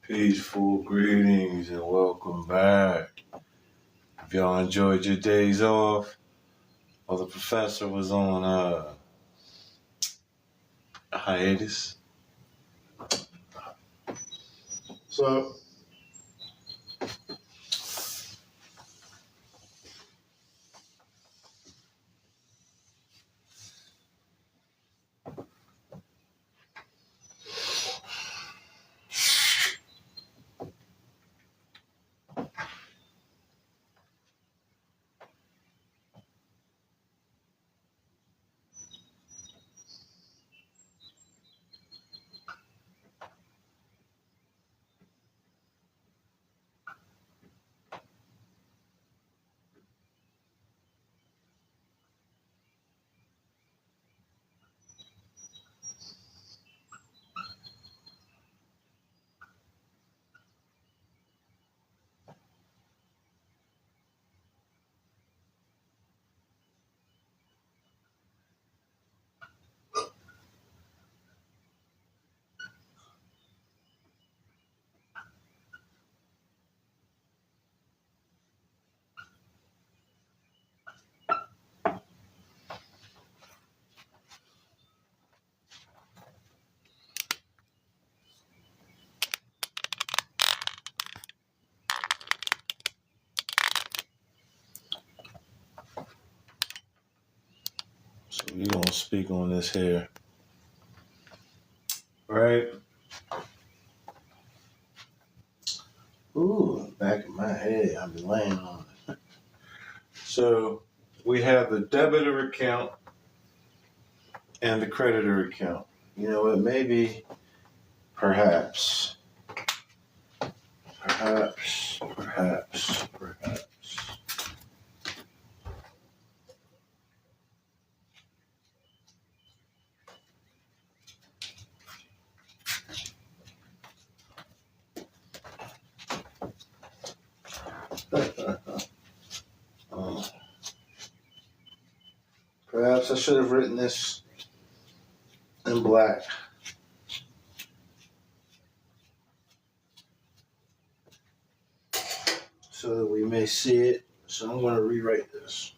Peaceful greetings and welcome back. If y'all enjoyed your days off, while the professor was on a hiatus. So, we're going to speak on this here. Right? Ooh, back of my head, I've been laying on it. So, we have the debitor account and the creditor account. You know, it may be perhaps. Uh, Perhaps I should have written this in black so that we may see it. So I'm going to rewrite this.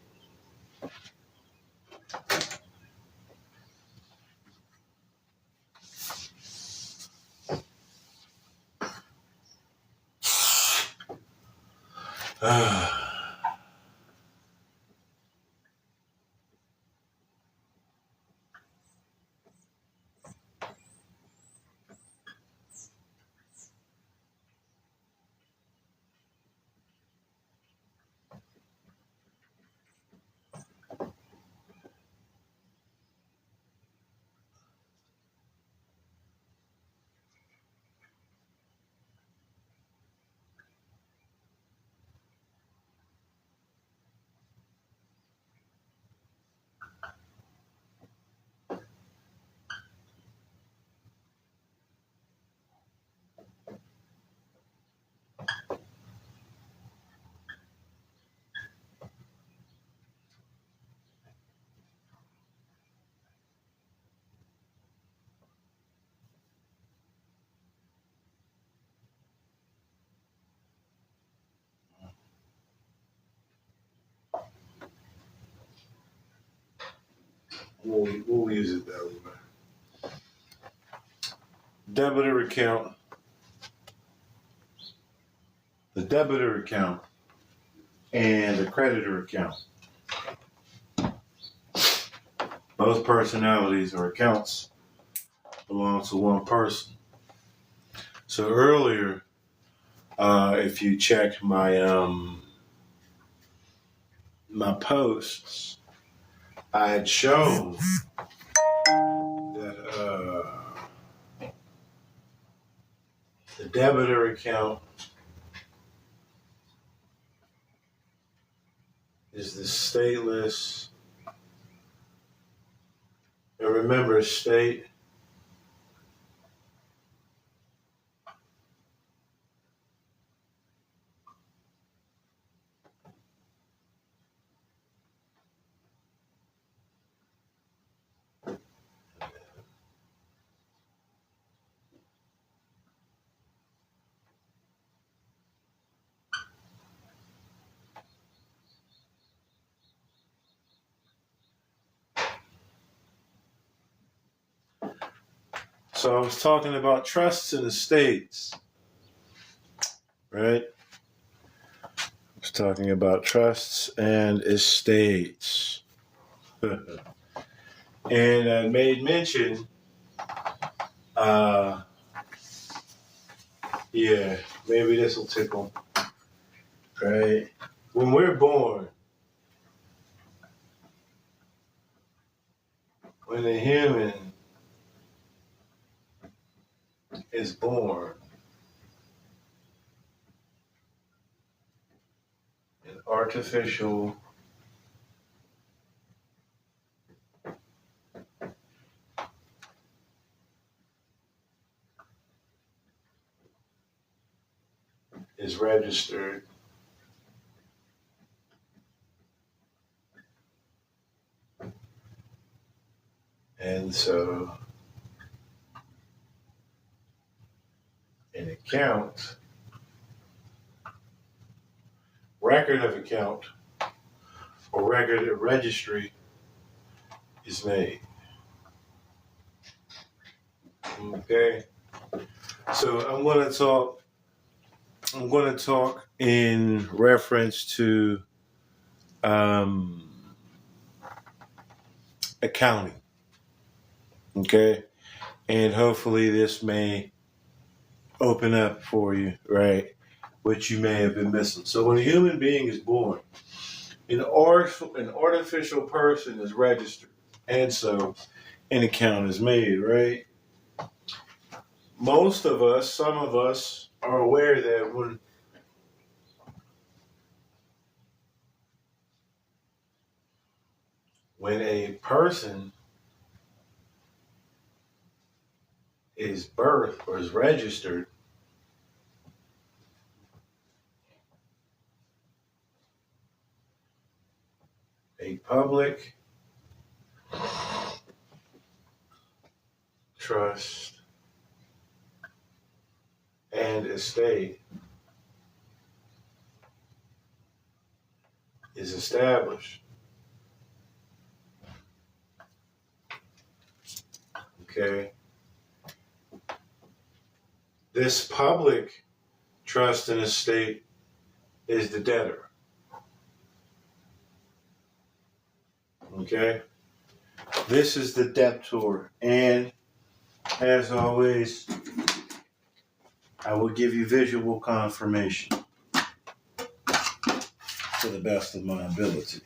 We'll use it that way. Debitor account. The debitor account and the creditor account. Both personalities or accounts belong to one person. So earlier, if you check my posts, I had shown that the debitor account is the stateless. And remember, state So I was talking about trusts and estates, right? I was talking about trusts and estates. And I made mention, yeah, maybe this will tickle, right? When we're born, when a human is born, an artificial is registered, and so an account, record of account, or record of registry is made. Okay, so I'm going to talk in reference to accounting. Okay, and hopefully this may open up for you, right? What you may have been missing. So when a human being is born, an artificial person is registered, and so an account is made, right? Most of us, some of us, are aware that when a person is birthed or is registered, a public trust and estate is established. Okay. This public trust and estate is the debtor. Okay. This is the debtor. And as always, I will give you visual confirmation to the best of my ability.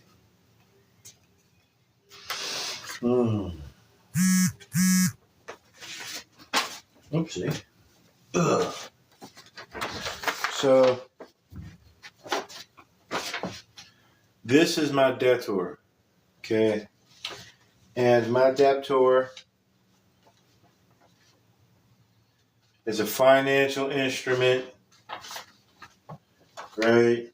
Oopsie. Ugh. So, this is my debtor. Okay. And my debtor is a financial instrument, right?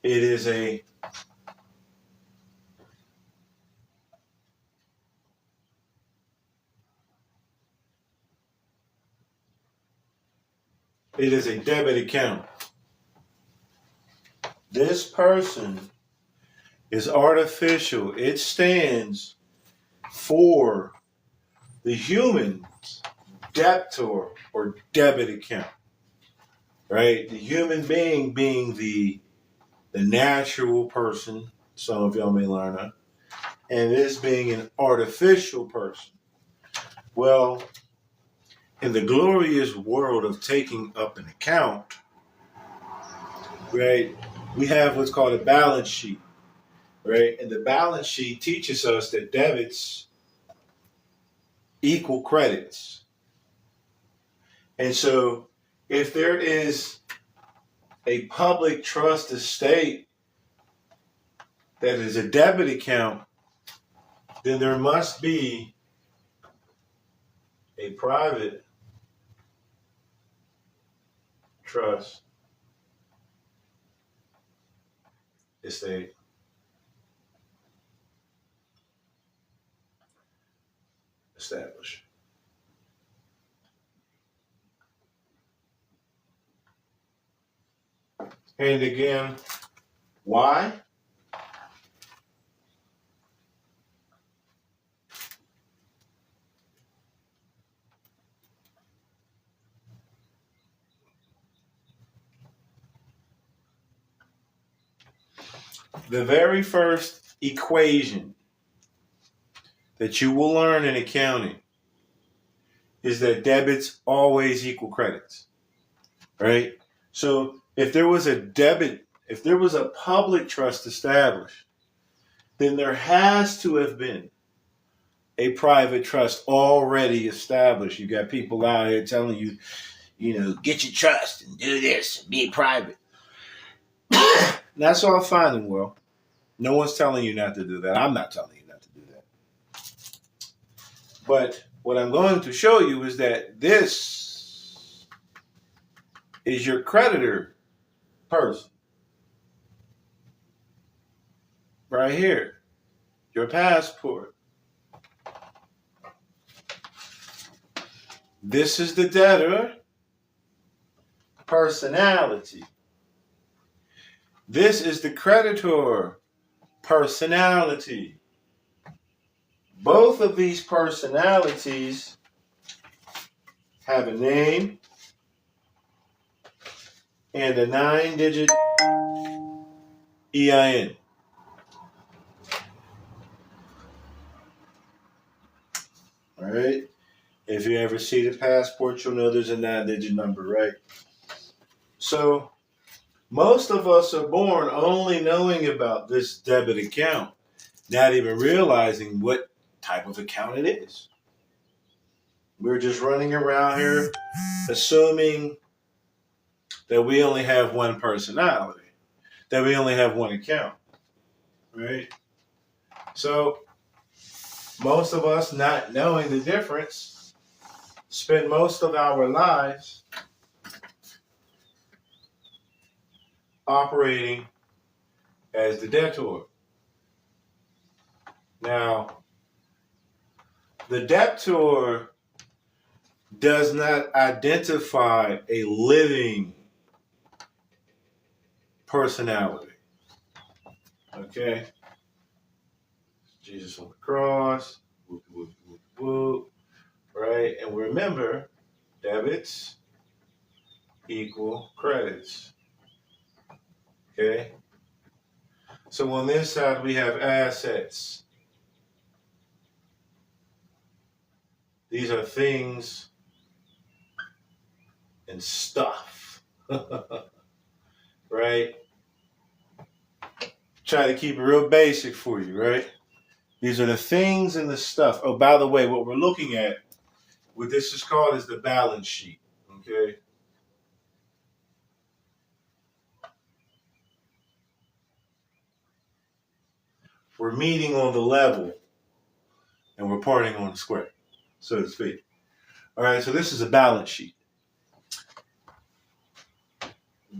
It is a debit account. This person is artificial. It stands for the human's debtor or debit account, right? The human being the natural person, some of y'all may learn that, and this being an artificial person. Well, in the glorious world of taking up an account, right, we have what's called a balance sheet, right? And the balance sheet teaches us that debits equal credits. And so if there is a public trust estate that is a debit account, then there must be a private trust estate established. And again, why? The very first equation that you will learn in accounting is that debits always equal credits, right? So if there was a public trust established, then there has to have been a private trust already established. You got people out here telling you, get your trust and do this, and be private. That's all fine and well. No one's telling you not to do that. I'm not telling you not to do that. But what I'm going to show you is that this is your creditor person. Right here. Your passport. This is the debtor personality. This is the creditor personality. Both of these personalities have a name and a 9-digit EIN. All right. If you ever see the passport, you'll know there's a 9-digit number, right? So most of us are born only knowing about this debit account, not even realizing what type of account it is. We're just running around here assuming that we only have one personality, that we only have one account, right? So most of us, not knowing the difference, spend most of our lives operating as the debtor. Now, the debtor does not identify a living personality. Okay? Jesus on the cross, whoop, whoop, whoop, whoop, right? And remember, debits equal credits. Okay? So on this side, we have assets. These are things and stuff. Right? Try to keep it real basic for you, right? These are the things and the stuff. Oh, by the way, what we're looking at, what this is called is the balance sheet. Okay? We're meeting on the level and we're parting on the square, so to speak. All right, so this is a balance sheet.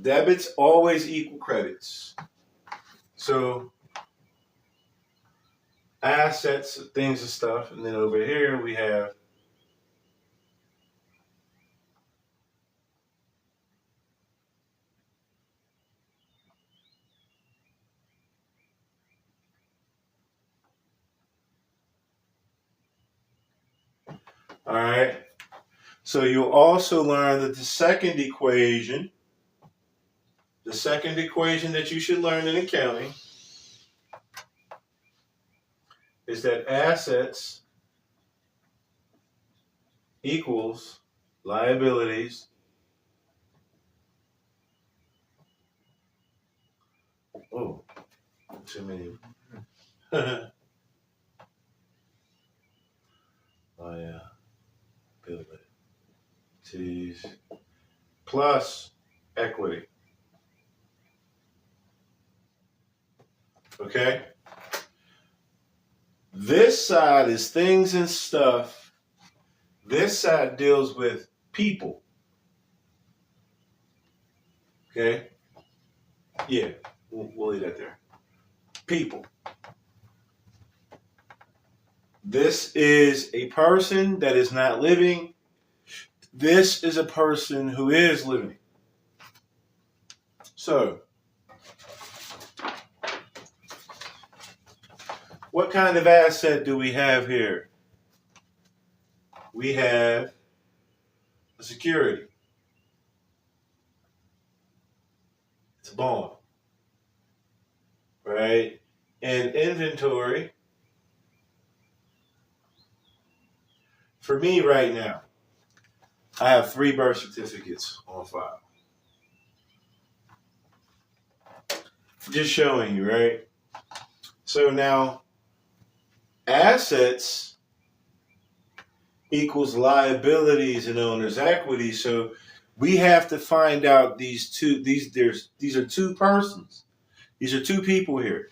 Debits always equal credits. So assets, things and stuff, and then over here we have all right. So you'll also learn that the second equation that you should learn in accounting is that assets equals liabilities too many liabilities plus equity. Okay? This side is things and stuff. This side deals with people. Okay? Yeah, we'll leave that there. People. This is a person that is not living. This is a person who is living. So, what kind of asset do we have here? We have a security. It's a bond. Right? right? And inventory, for me right now, I have 3 birth certificates on file. Just showing you, right? So now, assets equals liabilities and owner's equity. So we have to find out these are 2 persons. These are 2 people here.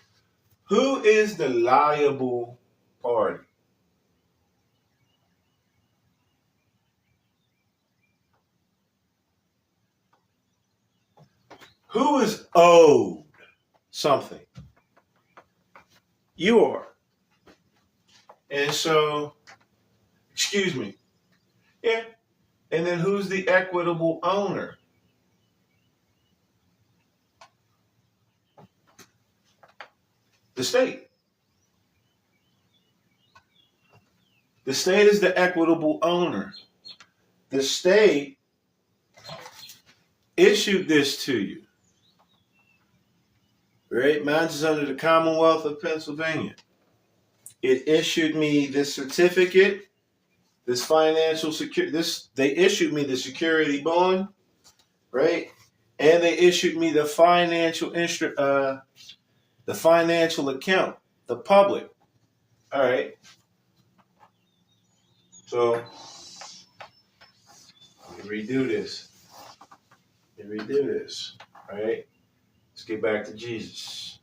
Who is the liable party? Who is owed something? You are. And so, excuse me. Yeah. And then who's the equitable owner? The state. The state is the equitable owner. The state issued this to you. Right? Mine is under the Commonwealth of Pennsylvania. It issued me this certificate, this financial security. They issued me the security bond, right? And they issued me the the financial account, the public. All right. So let me redo this. All right. Let's get back to Jesus.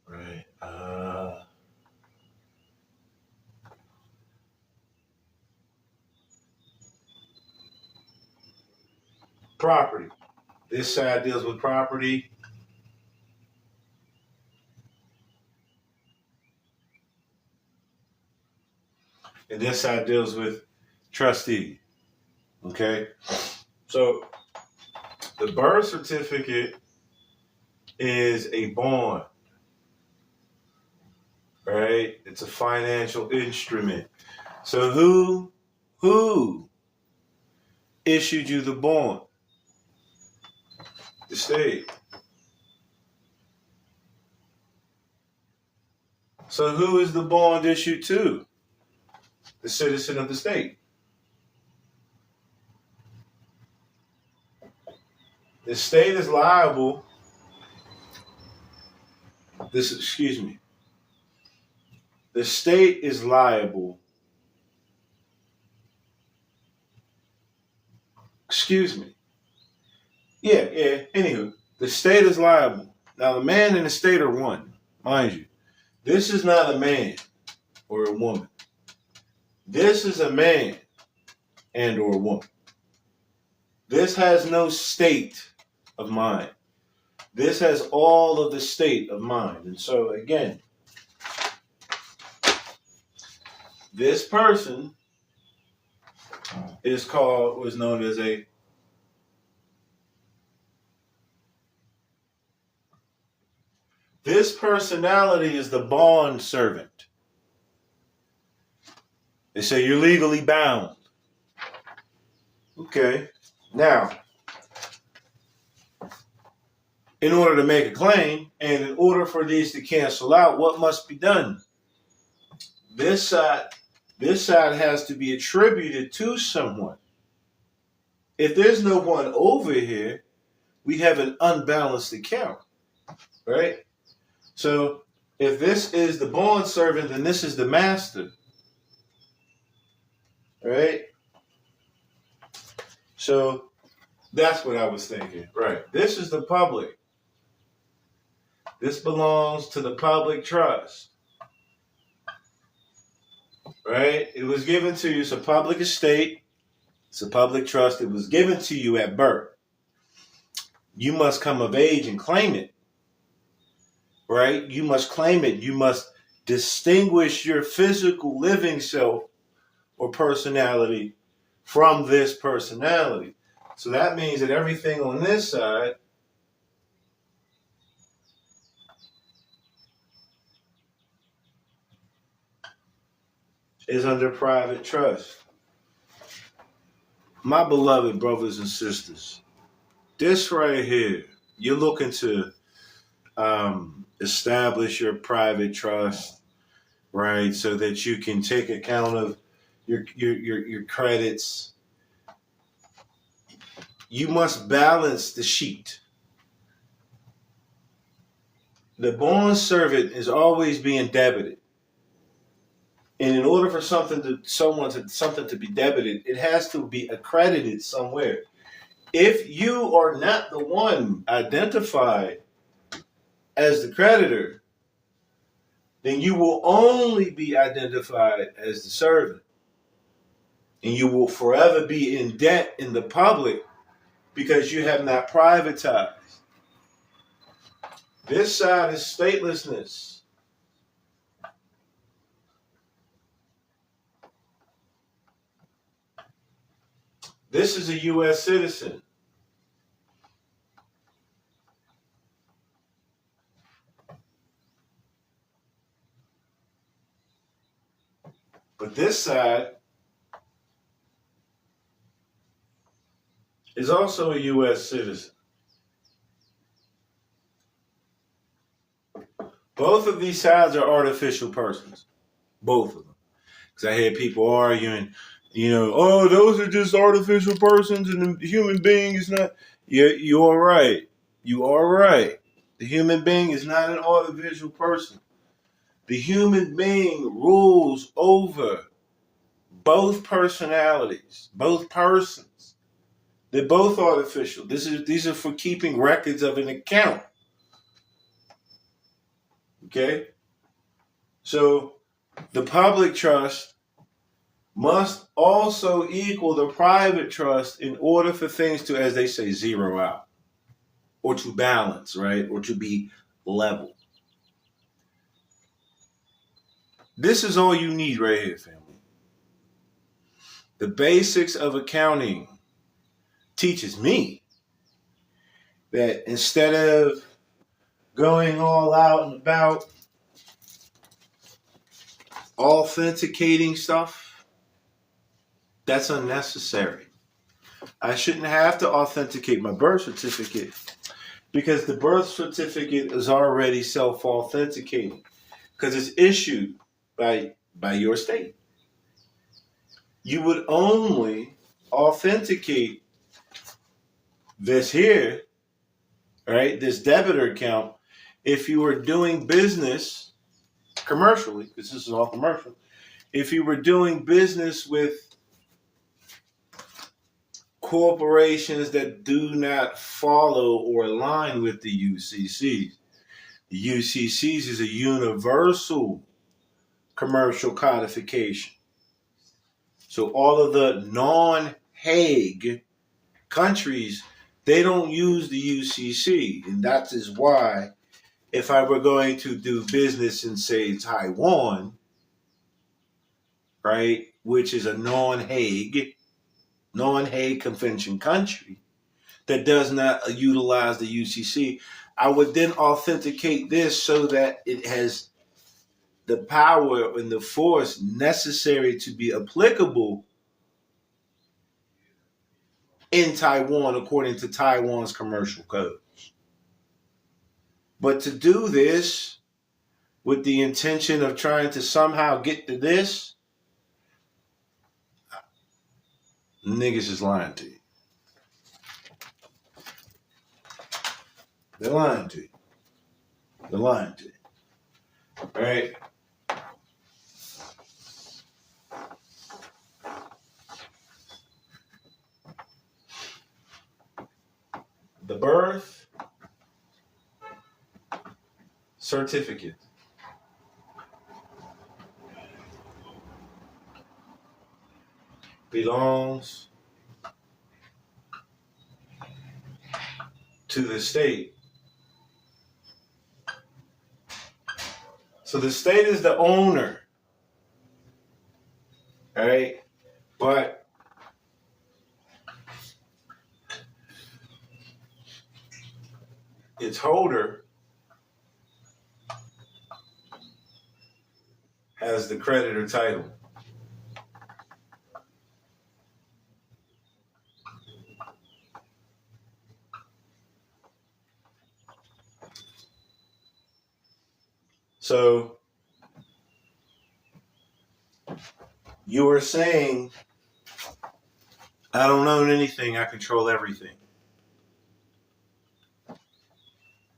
Right. Property. This side deals with property. And this side deals with trustee. Okay? So the birth certificate is a bond. Right? It's a financial instrument. So who issued you the bond? The state. So who is the bond issued to? The citizen of the state. The state is liable. The state is liable. Anywho, the state is liable. Now, the man and the state are one, mind you. This is not a man or a woman. This is a man and or a woman. This has no state of mind. This has all of the state of mind. And so, again, this person was known as a this personality is the bond servant. They say you're legally bound. Okay. Now, in order to make a claim and in order for these to cancel out, what must be done? This side has to be attributed to someone. If there's no one over here, we have an unbalanced account, right? So if this is the bond servant, then this is the master, right? So that's what I was thinking, right? This is the public. This belongs to the public trust, right? It was given to you. It's a public estate. It's a public trust. It was given to you at birth. You must come of age and claim it, right? You must claim it. You must distinguish your physical living self or personality from this personality. So that means that everything on this side is under private trust. My beloved brothers and sisters, this right here, you're looking to establish your private trust, right? So that you can take account of your credits. You must balance the sheet. The bond servant is always being debited. And in order for something to be debited, it has to be accredited somewhere. If you are not the one identified as the creditor, then you will only be identified as the servant. And you will forever be in debt in the public because you have not privatized. This side is statelessness. This is a U.S. citizen. But this side is also a U.S. citizen. Both of these sides are artificial persons. Both of them. Because I hear people arguing, oh, those are just artificial persons and the human being is not. Yeah, you are right. You are right. The human being is not an artificial person. The human being rules over both personalities, both persons. They're both artificial. These are for keeping records of an account. Okay? So the public trust must also equal the private trust in order for things to, as they say, zero out or to balance, right? Or to be level. This is all you need right here, family. The basics of accounting teaches me that instead of going all out and about authenticating stuff, that's unnecessary. I shouldn't have to authenticate my birth certificate because the birth certificate is already self-authenticating because it's issued by your state. You would only authenticate this here, right, this debitor account, if you were doing business commercially, because this is all commercial, if you were doing business with corporations that do not follow or align with the UCCs. The UCCs is a universal commercial codification. So all of the non-Hague countries, they don't use the UCC. And that is why if I were going to do business in, say, Taiwan, right, which is a non-Hague convention country that does not utilize the UCC, I would then authenticate this so that it has the power and the force necessary to be applicable in Taiwan according to Taiwan's commercial code. But to do this with the intention of trying to somehow get to this, niggas is lying to you. They're lying to you. They're lying to you. All right? The birth certificate belongs to the state. So the state is the owner, right? But its holder has the creditor title. So you were saying, I don't own anything, I control everything.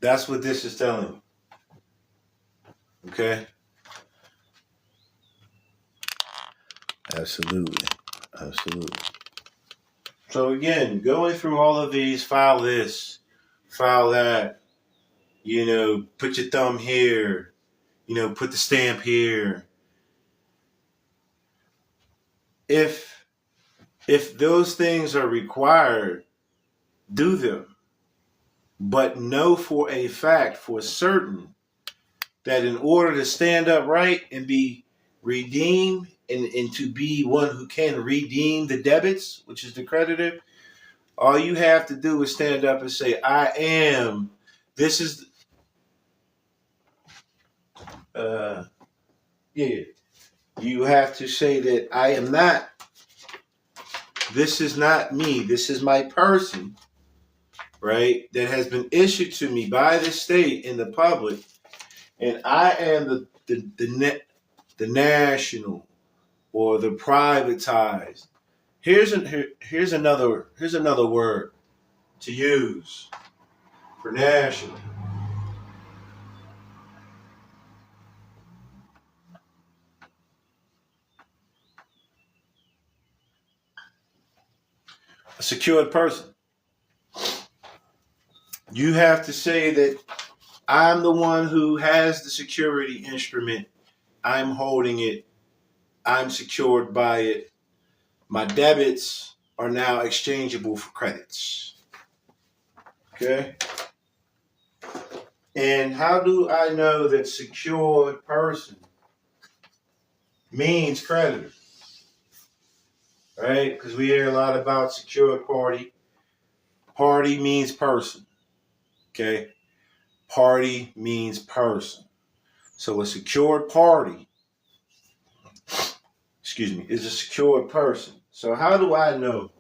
That's what this is telling you. Okay? Absolutely. Absolutely. So again, going through all of these, file this, file that, put your thumb here, put the stamp here. If those things are required, do them. But know for a fact, for certain, that in order to stand upright and be redeemed and to be one who can redeem the debits, which is the creditor, all you have to do is stand up and say, I am. This is, yeah. You have to say that I am not. This is not me. This is my person, right? That has been issued to me by the state and the public. And I am the national or the privatized. Here's another word to use for national. A secured person. You have to say that I'm the one who has the security instrument. I'm holding it. I'm secured by it. My debits are now exchangeable for credits. Okay? And how do I know that secured person means creditor? Right? Because we hear a lot about secured party. Party means person. Okay? Party means person. So a secured party, is a secured person. So how do I know?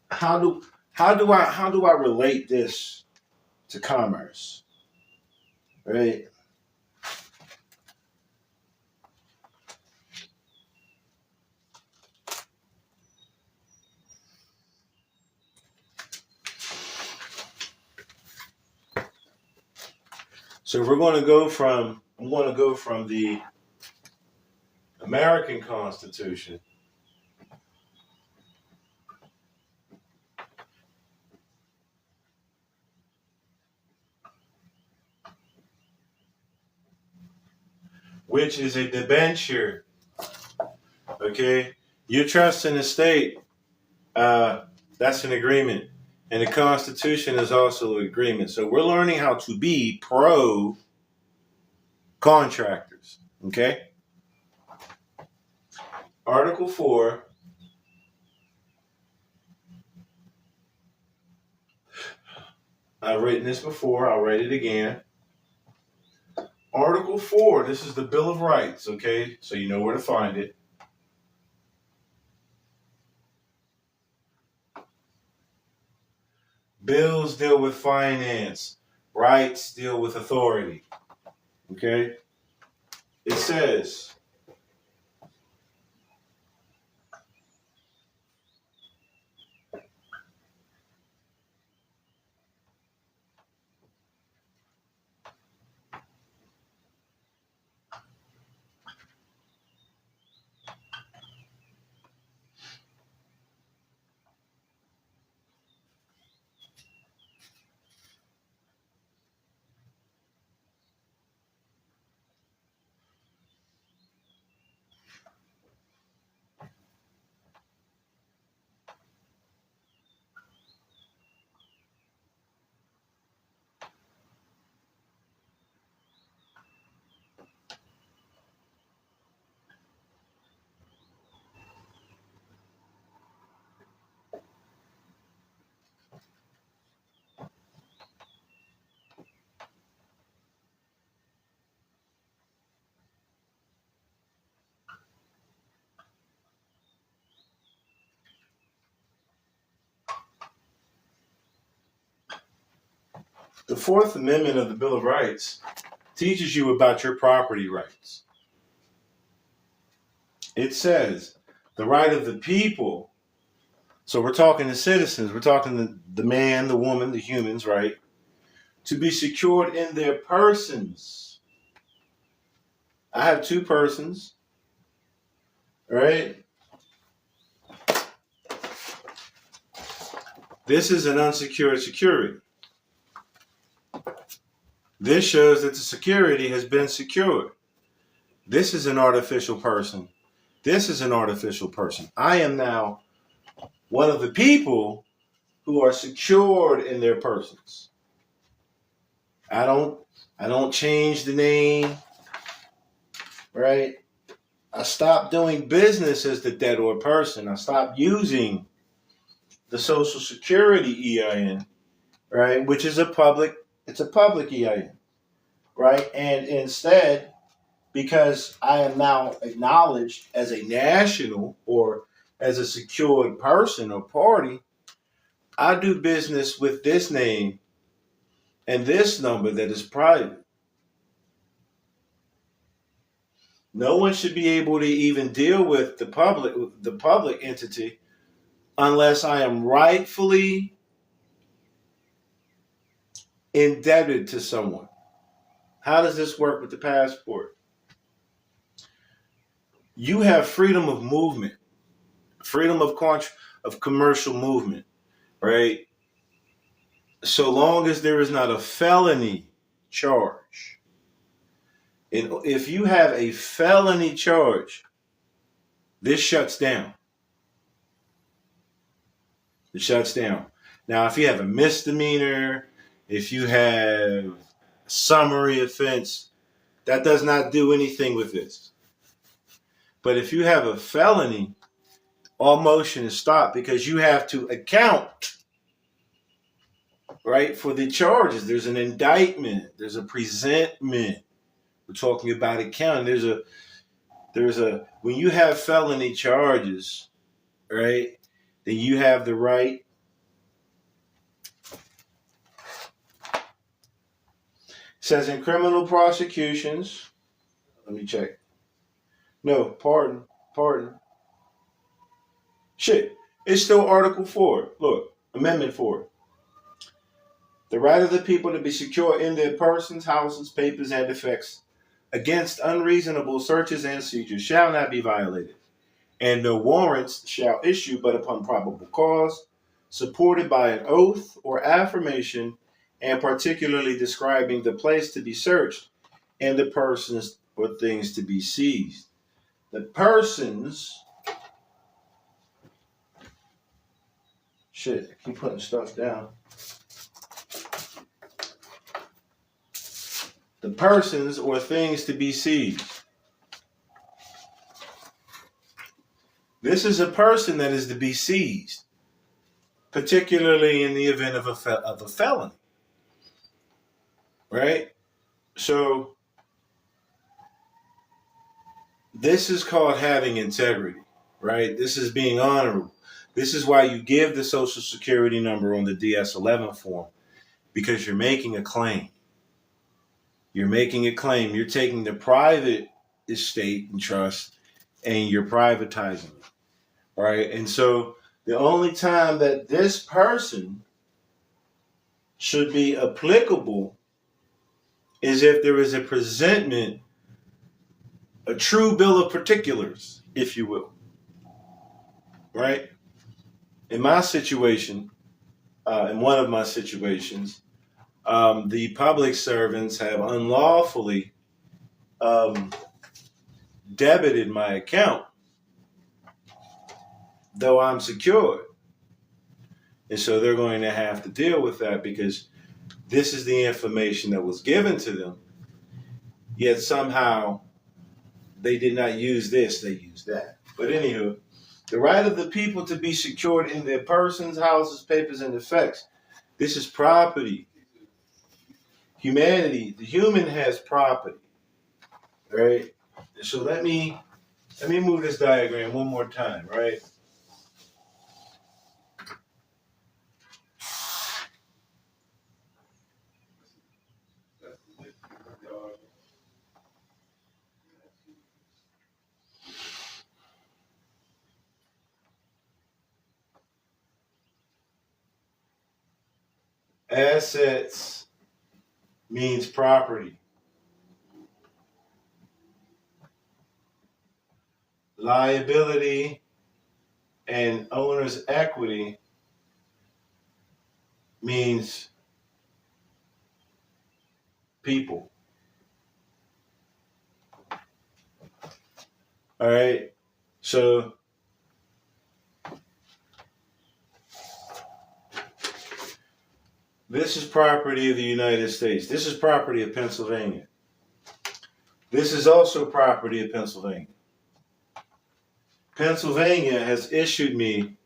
How do I relate this to commerce? Right? So I'm going to go from the American Constitution which is a debenture. Okay, you trust in the state. That's an agreement, and the Constitution is also an agreement. So we're learning how to be pro contractors. Okay, Article 4. I've written this before. I'll write it again. Article 4. This is the Bill of Rights. Okay, so you know where to find it. Bills deal with finance. Rights deal with authority. Okay? It says, the Fourth Amendment of the Bill of Rights teaches you about your property rights. It says the right of the people. So we're talking to citizens. We're talking to the man, the woman, the humans, right? To be secured in their persons. I have two persons, right? This is an unsecured security. This shows that the security has been secured. This is an artificial person. This is an artificial person. I am now one of the people who are secured in their persons. I don't change the name, right? I stopped doing business as the debtor person. I stopped using the Social Security EIN, right? Which is it's a public EIN, right? And instead, because I am now acknowledged as a national or as a secured person or party, I do business with this name and this number that is private. No one should be able to even deal with the public entity unless I am rightfully indebted to someone. How does this work with the passport? You have freedom of movement, freedom of commercial movement, right? So long as there is not a felony charge. And if you have a felony charge, this shuts down. It shuts down. Now, if you have a misdemeanor, if you have a summary offense, that does not do anything with this. But if you have a felony, all motion is stopped because you have to account, right, for the charges. There's an indictment. There's a presentment. We're talking about accounting. When you have felony charges, right, then you have the right. It says in criminal prosecutions, let me check. No, pardon. Shit, it's still Article 4. Look, Amendment 4. The right of the people to be secure in their persons, houses, papers, and effects against unreasonable searches and seizures shall not be violated, and no warrants shall issue but upon probable cause, supported by an oath or affirmation, and particularly describing the place to be searched and the persons or things to be seized. The persons. Shit, I keep putting stuff down. The persons or things to be seized. This is a person that is to be seized, particularly in the event of a felony, right? So this is called having integrity, right? This is being honorable. This is why you give the Social Security number on the DS-11 form, because you're making a claim. You're making a claim. You're taking the private estate and trust and you're privatizing it, right? And so the only time that this person should be applicable is if there is a presentment, a true bill of particulars, if you will, right? In my situation, in one of my situations, the public servants have unlawfully debited my account, though I'm secured. And so they're going to have to deal with that because this is the information that was given to them. Yet somehow they did not use this, they used that. But anywho, the right of the people to be secured in their persons, houses, papers, and effects. This is property. Humanity, the human has property, right? So let me move this diagram one more time, right? Assets means property. Liability and owner's equity means people. All right. So this is property of the United States. This is property of Pennsylvania. This is also property of Pennsylvania. Pennsylvania has issued me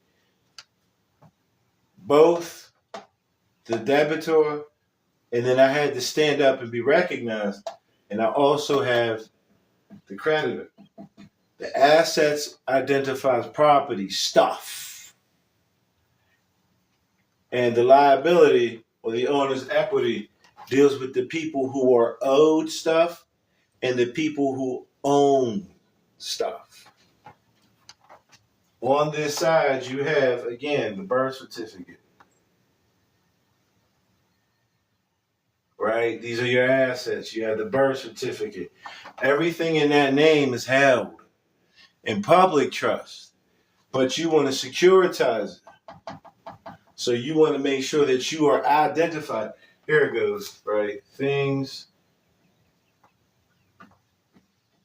both the debitor, and then I had to stand up and be recognized, and I also have the creditor. The assets identifies property, stuff, and the liability or the owner's equity deals with the people who are owed stuff and the people who own stuff. On this side, you have, again, the birth certificate. Right? These are your assets. You have the birth certificate. Everything in that name is held in public trust, but you want to securitize it. So you want to make sure that you are identified. Here it goes, right? Things,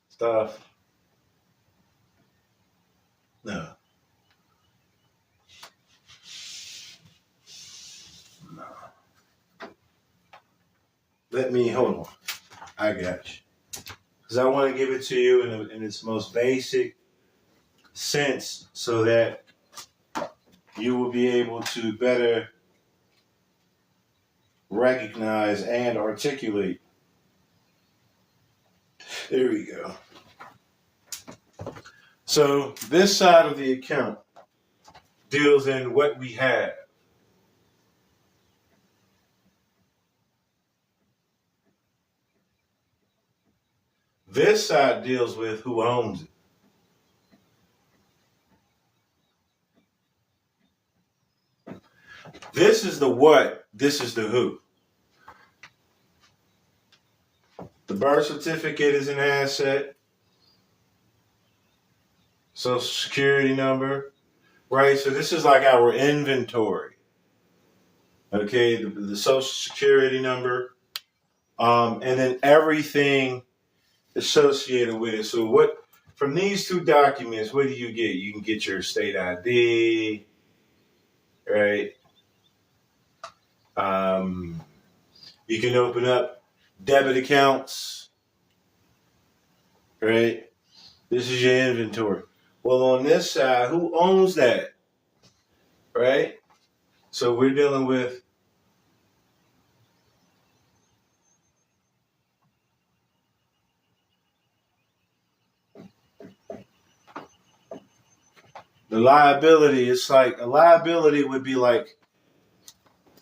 stuff. No. Let me, hold on. I got you. Because I want to give it to you in its most basic sense so that you will be able to better recognize and articulate. There we go. So this side of the account deals in what we have. This side deals with who owns it. This is the what, this is the who. The birth certificate is an asset. Social security number, right? So this is like our inventory. Okay, the social security number, and then everything associated with it. So what, from these two documents, what do you get? You can get your state ID, right? You can open up debit accounts, right? This is your inventory. Well, on this side, who owns that, right? So we're dealing with the liability. It's like a liability would be like,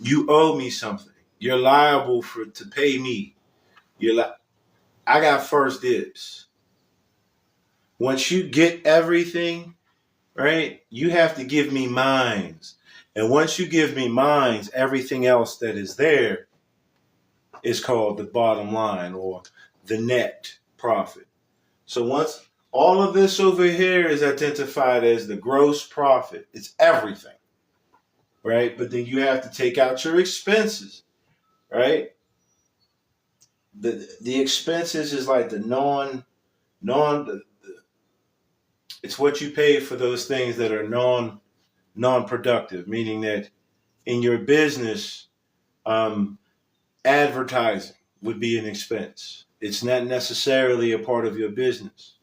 you owe me something. You're liable to pay me. I got first dibs. Once you get everything, right, you have to give me mines. And once you give me mines, everything else that is there is called the bottom line or the net profit. So once all of this over here is identified as the gross profit, it's everything, right? But then you have to take out your expenses, right? The expenses is like the it's what you pay for those things that are non-productive, meaning that in your business, advertising would be an expense. It's not necessarily a part of your business,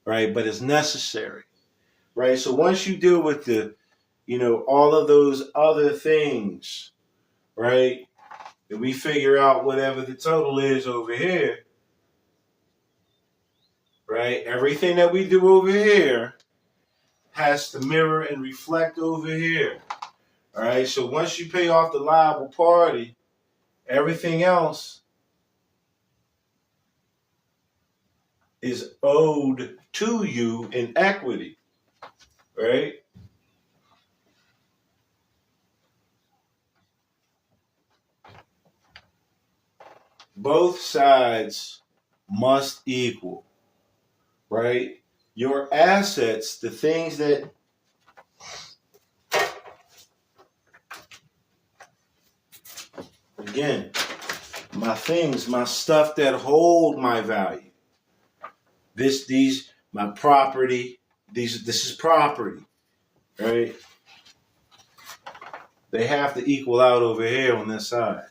right? But it's necessary, right? So once you deal with all of those other things, right? And we figure out whatever the total is over here, right? Everything that we do over here has to mirror and reflect over here. All right. So once you pay off the liable party, everything else is owed to you in equity. Right? both sides must equal, right? Your assets, the things that, again, my things, my stuff that hold my value. My property, this is property, right? They have to equal out over here on this side.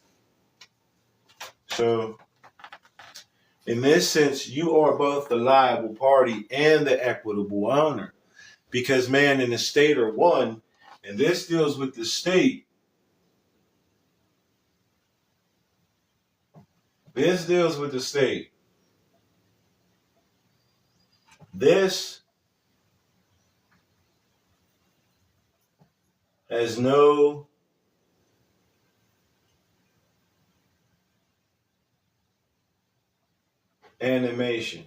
So, in this sense, you are both the liable party and the equitable owner. Because man and the state are one, and this deals with the state. This deals with the state. This has no animation.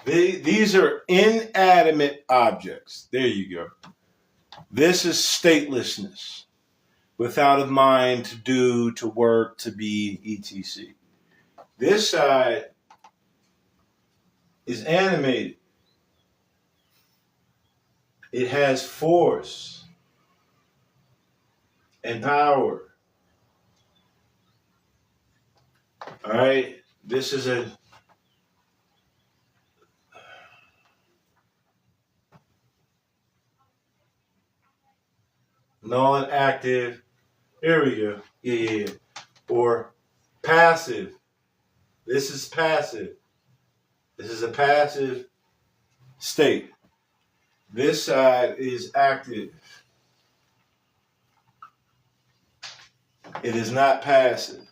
These are inanimate objects. There you go. This is statelessness. Without a mind to do, to work, to be, etc. This side is animated. It has force and power. All right? This is a non-active. Here we go. Yeah. Or passive. This is passive. This is a passive state. This side is active. It is not passive.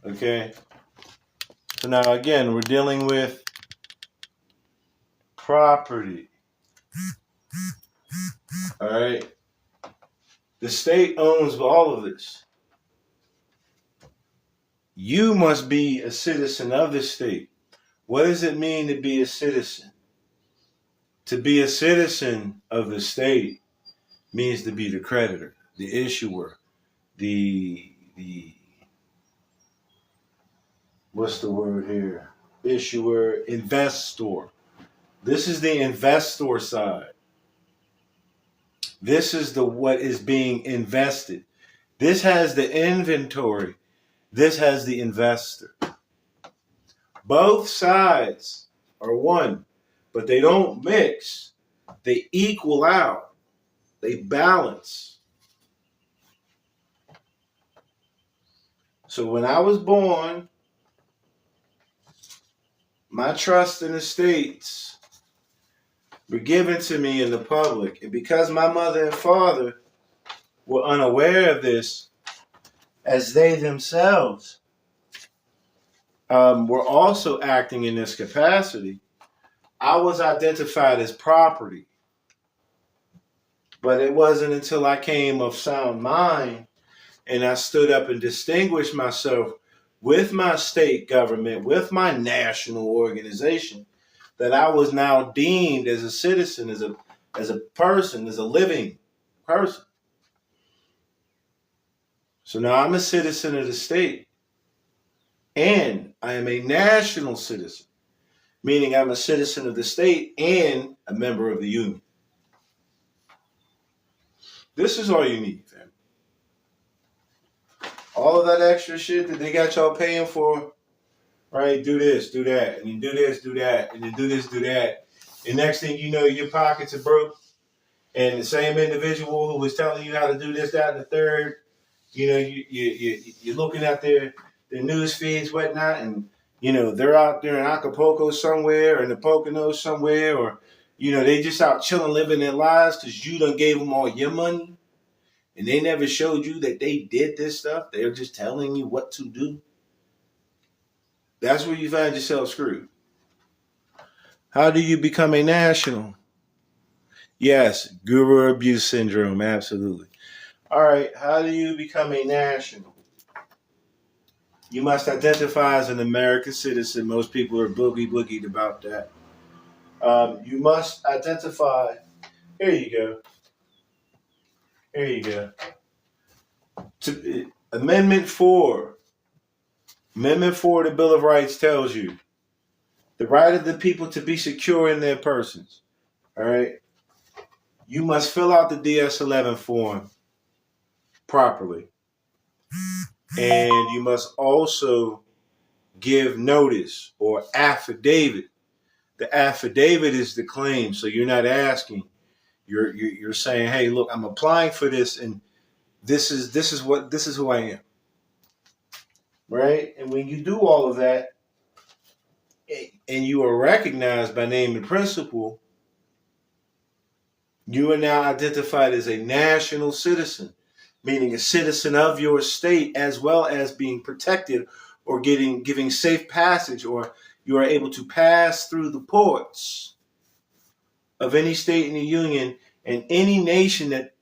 Okay? So now again, we're dealing with property. All right? The state owns all of this. You must be a citizen of the state. What does it mean to be a citizen? To be a citizen of the state means to be the creditor, the issuer, the what's the word here? Issuer, investor. This is the investor side. This is what is being invested. This has the inventory. This has the investor. Both sides are one, but they don't mix. They equal out. They balance. So when I was born, my trust in the estates were given to me in the public. And because my mother and father were unaware of this, as they themselves were also acting in this capacity, I was identified as property. But it wasn't until I came of sound mind and I stood up and distinguished myself with my state government, with my national organization, that I was now deemed as a citizen, as a person, as a living person. So now I'm a citizen of the state, and I am a national citizen, meaning I'm a citizen of the state and a member of the union. This is all you need, fam. All of that extra shit that they got y'all paying for, right? Do this, do that, and you do this, do that, and you do this, do that. And next thing you know, your pockets are broke. And the same individual who was telling you how to do this, that, and the third, you're looking at their news feeds, whatnot, and they're out there in Acapulco somewhere, or in the Poconos somewhere, or they just out chilling, living their lives because you done gave them all your money, and they never showed you that they did this stuff. They're just telling you what to do. That's where you find yourself screwed. How do you become a national? Yes, guru abuse syndrome, absolutely. All right, how do you become a national? You must identify as an American citizen. Most people are boogied about that. You must identify. Here you go. Amendment 4. Amendment 4 of the Bill of Rights tells you the right of the people to be secure in their persons. All right. You must fill out the DS-11 form properly. And you must also give notice or affidavit. The affidavit is the claim. So you're not asking. You're saying, hey, look, I'm applying for this, and this is who I am. Right? And when you do all of that, and you are recognized by name and principle, you are now identified as a national citizen, meaning a citizen of your state, as well as being protected or giving safe passage, or you are able to pass through the ports of any state in the union and any nation that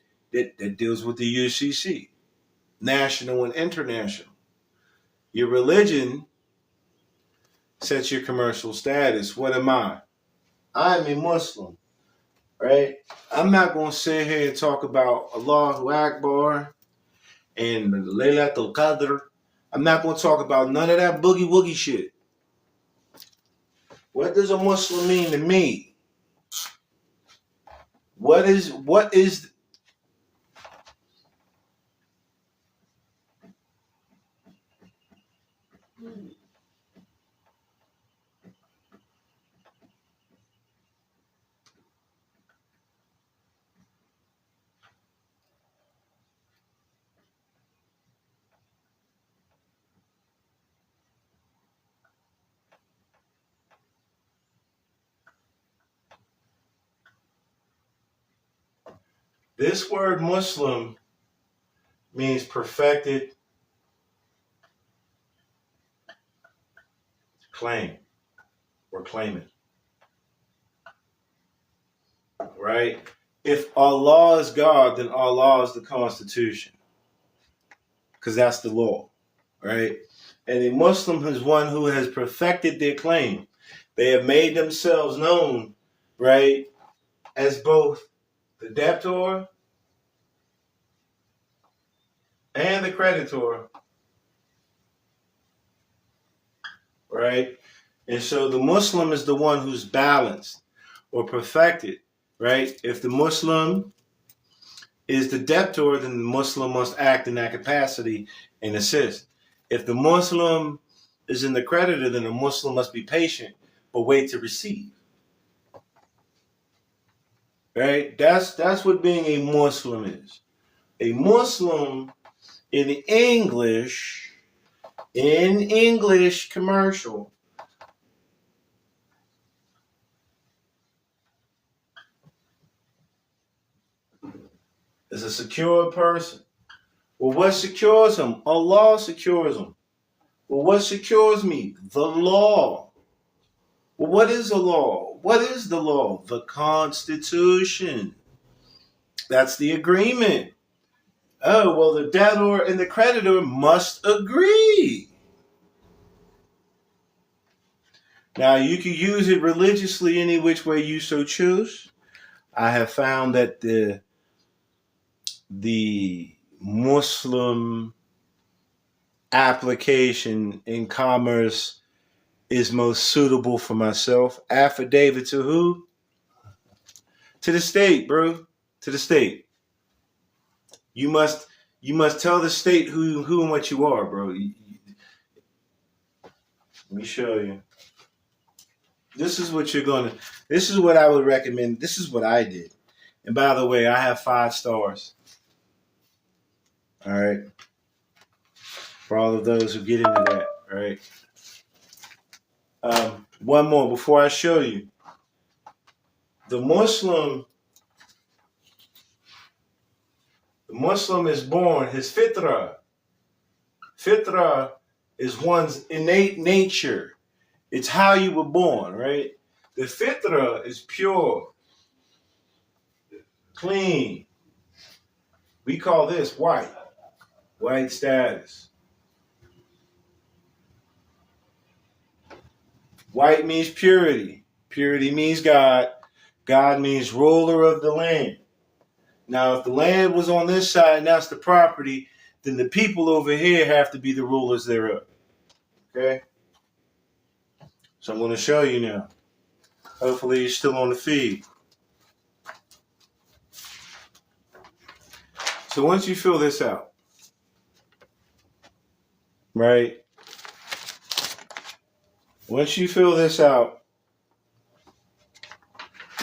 deals with the UCC, national and international. Your religion sets your commercial status. What am I? I'm a Muslim, right? I'm not going to sit here and talk about Allahu Akbar and Laylatul Qadr. I'm not going to talk about none of that boogie woogie shit. What does a Muslim mean to me? What is this word Muslim means perfected claim or claimant, right? If Allah is God, then Allah is the Constitution, because that's the law, right? And a Muslim is one who has perfected their claim. They have made themselves known, right, as both the debtor and the creditor, right? And so the Muslim is the one who's balanced or perfected, right? If the Muslim is the debtor, then the Muslim must act in that capacity and assist. If the Muslim is in the creditor, then the Muslim must be patient but wait to receive. Right? That's what being a Muslim is. A Muslim in English commercial is a secure person. Well, what secures him? Allah secures him. Well, what secures me? The law. Well, what is the law? What is the law? The Constitution. That's the agreement. Oh, well, the debtor and the creditor must agree. Now, you can use it religiously any which way you so choose. I have found that the Muslim application in commerce is most suitable for myself. Affidavit to who? To the state, bro. To the state. You must tell the state who and what you are, bro. Let me show you. This is what I would recommend. This is what I did. And by the way, I have 5 stars. All right. For all of those who get into that, all right. One more before I show you. The Muslim is born, his fitrah. Fitrah is one's innate nature. It's how you were born, right? The fitrah is pure, clean. We call this white status. White means purity. Purity means God. God means ruler of the land. Now, if the land was on this side and that's the property, then the people over here have to be the rulers thereof. Okay? So I'm going to show you now. Hopefully you're still on the feed. So once you fill this out, right? Once you fill this out,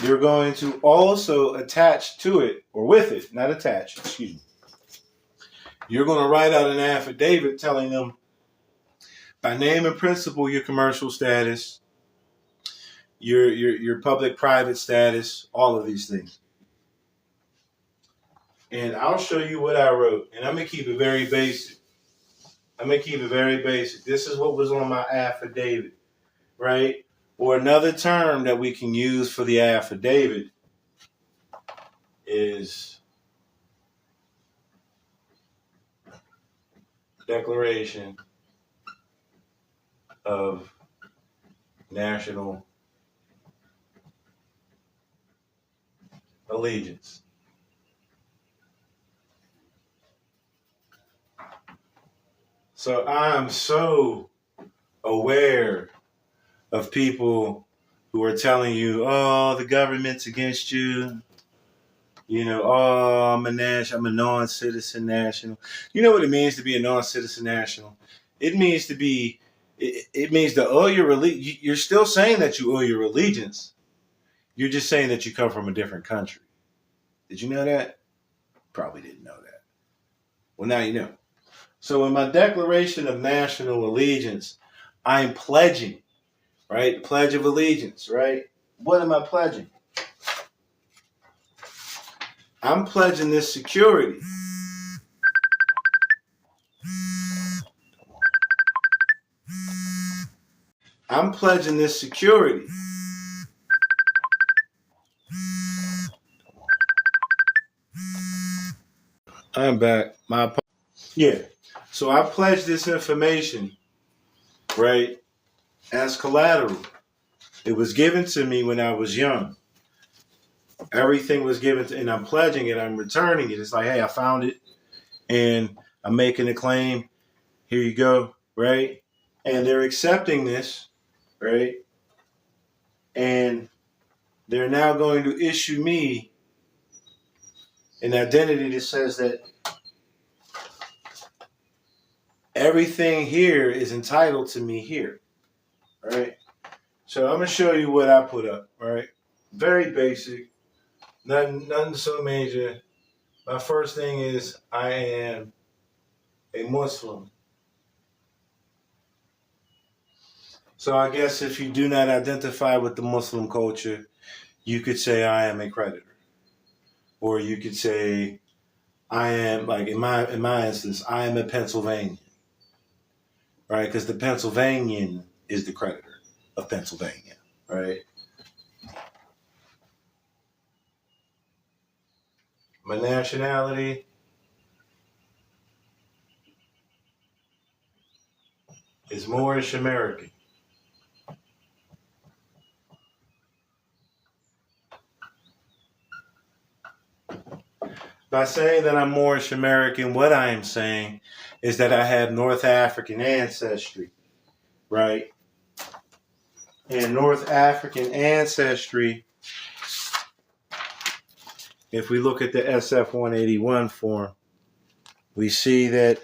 you're going to also attach to it, or with it, not attach, excuse me. You're going to write out an affidavit telling them by name and principle your commercial status, your public-private status, all of these things. And I'll show you what I wrote, and I'm going to keep it very basic. This is what was on my affidavit, right? Or another term that we can use for the affidavit is Declaration of National Allegiance. So I'm so aware of people who are telling you, oh, the government's against you. You know, oh, I'm a non-citizen national. You know what it means to be a non-citizen national? It means to be, it means to owe your allegiance. You're still saying that you owe your allegiance. You're just saying that you come from a different country. Did you know that? Probably didn't know that. Well, now you know. So in my Declaration of National Allegiance, I'm pledging, right? Pledge of Allegiance, right? What am I pledging? I'm pledging this security. I'm pledging this security. I'm back. Yeah. So I pledge this information, right, as collateral. It was given to me when I was young. Everything was given to, and I'm pledging it. I'm returning it. It's like, hey, I found it, and I'm making a claim. Here you go, right? And they're accepting this, right? And they're now going to issue me an identity that says that everything here is entitled to me here, right? So I'm going to show you what I put up, all right? Very basic, nothing so major. My first thing is I am a Muslim. So I guess if you do not identify with the Muslim culture, you could say I am a creditor. Or you could say I am, like in my instance, I am a Pennsylvanian. Right? Because the Pennsylvanian is the creditor of Pennsylvania. Right? My nationality is Moorish American. By saying that I'm Moorish American, what I am saying is that I have North African ancestry, right? And North African ancestry, if we look at the SF 181 form, we see that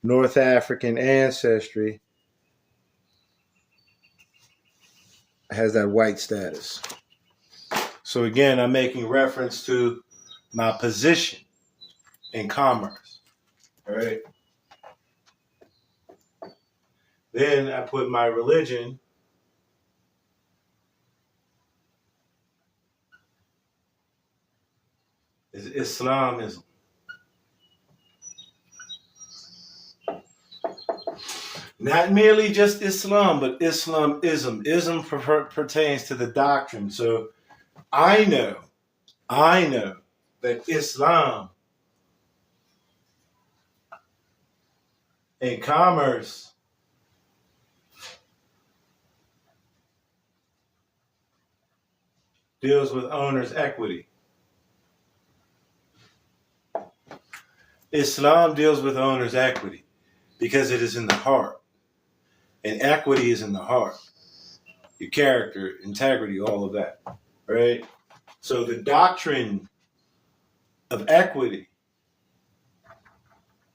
North African ancestry has that white status. So again, I'm making reference to my position in commerce. All right. Then I put my religion is Islamism. Not merely just Islam, but Islamism. Ism pertains to the doctrine. So I know that Islam in commerce deals with owner's equity. Islam deals with owner's equity because it is in the heart. And equity is in the heart. Your character, integrity, all of that. Right? So the doctrine of equity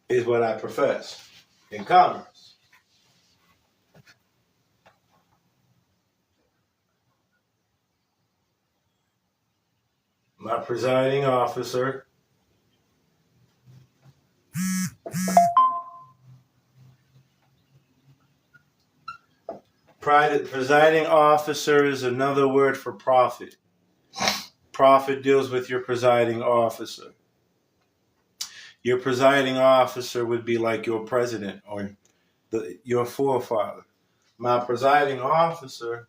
is what I profess in commerce. My presiding officer presiding officer is another word for prophet. Prophet deals with your presiding officer. Your presiding officer would be like your president or your forefather. My presiding officer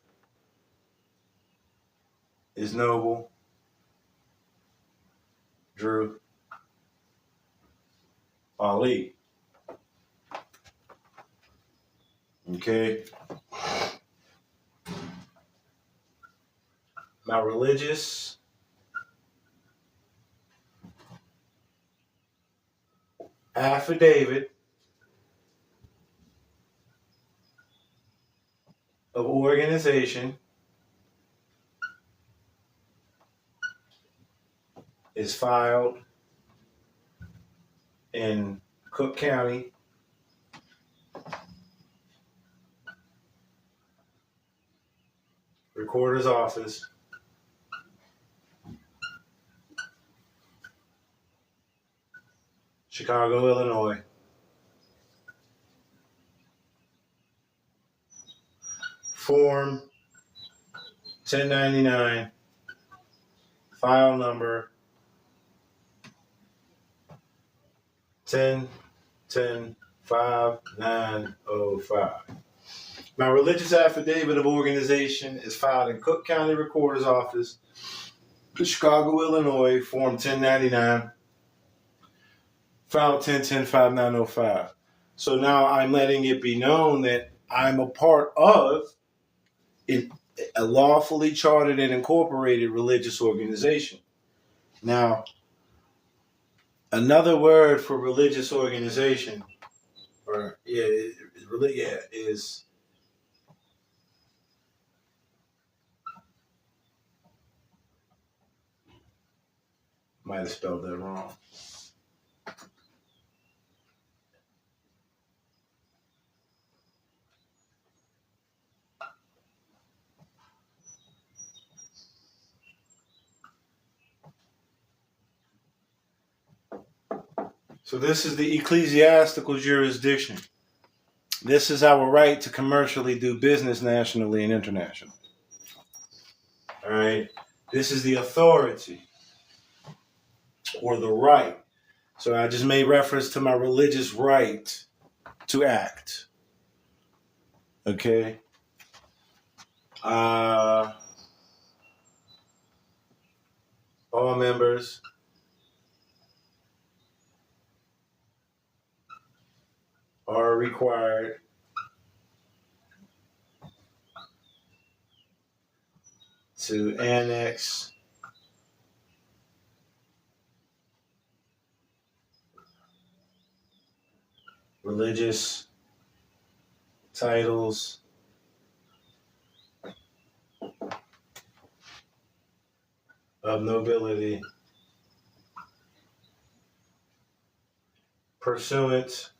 is Noble Drew Ali. Okay? My religious affidavit of organization is filed in Cook County, Recorder's Office, Chicago, Illinois. Form 1099, file number 10-10-5905. My religious affidavit of organization is filed in Cook County Recorder's Office, Chicago, Illinois, Form 1099, file 10-10-5905. So now I'm letting it be known that I'm a part of a lawfully chartered and incorporated religious organization. Now, another word for religious organization, is might have spelled that wrong. So this is the ecclesiastical jurisdiction. This is our right to commercially do business nationally and internationally. All right. This is the authority or the right. So I just made reference to my religious right to act. Okay. All members are required to annex religious titles of nobility pursuant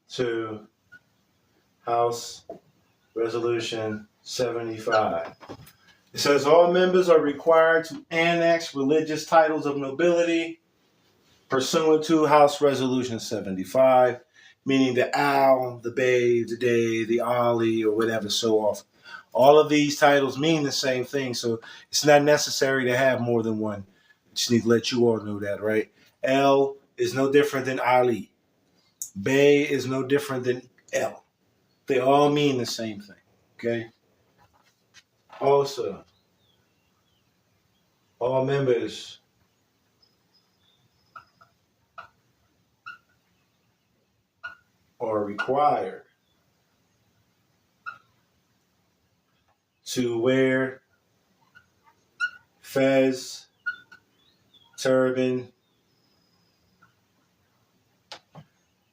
to House Resolution 75. It says all members are required to annex religious titles of nobility pursuant to House Resolution 75, meaning the Al, the Bey, the Day, the Ali, or whatever, so off. All of these titles mean the same thing, so it's not necessary to have more than one. I just need to let you all know that, right? L is no different than Ali. Bey is no different than L. They all mean the same thing, okay? Also, all members are required to wear fez turban,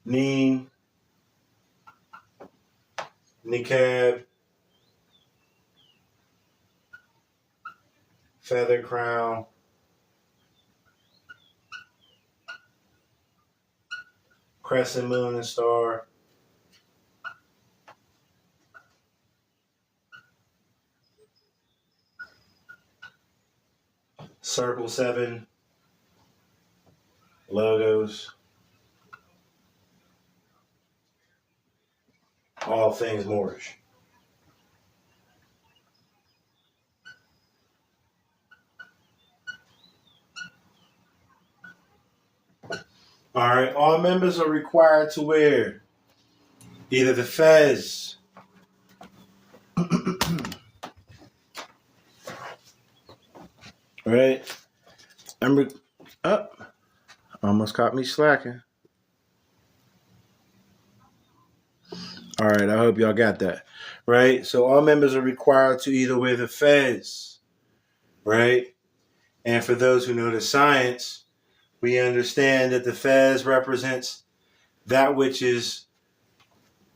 neen, niqab, feather crown, crescent moon and star, circle 7, logos, all things Moorish. All right, all members are required to wear either the fez, right? Almost caught me slacking. All right, I hope y'all got that, right? So all members are required to either wear the fez, right? And for those who know the science, we understand that the fez represents that which is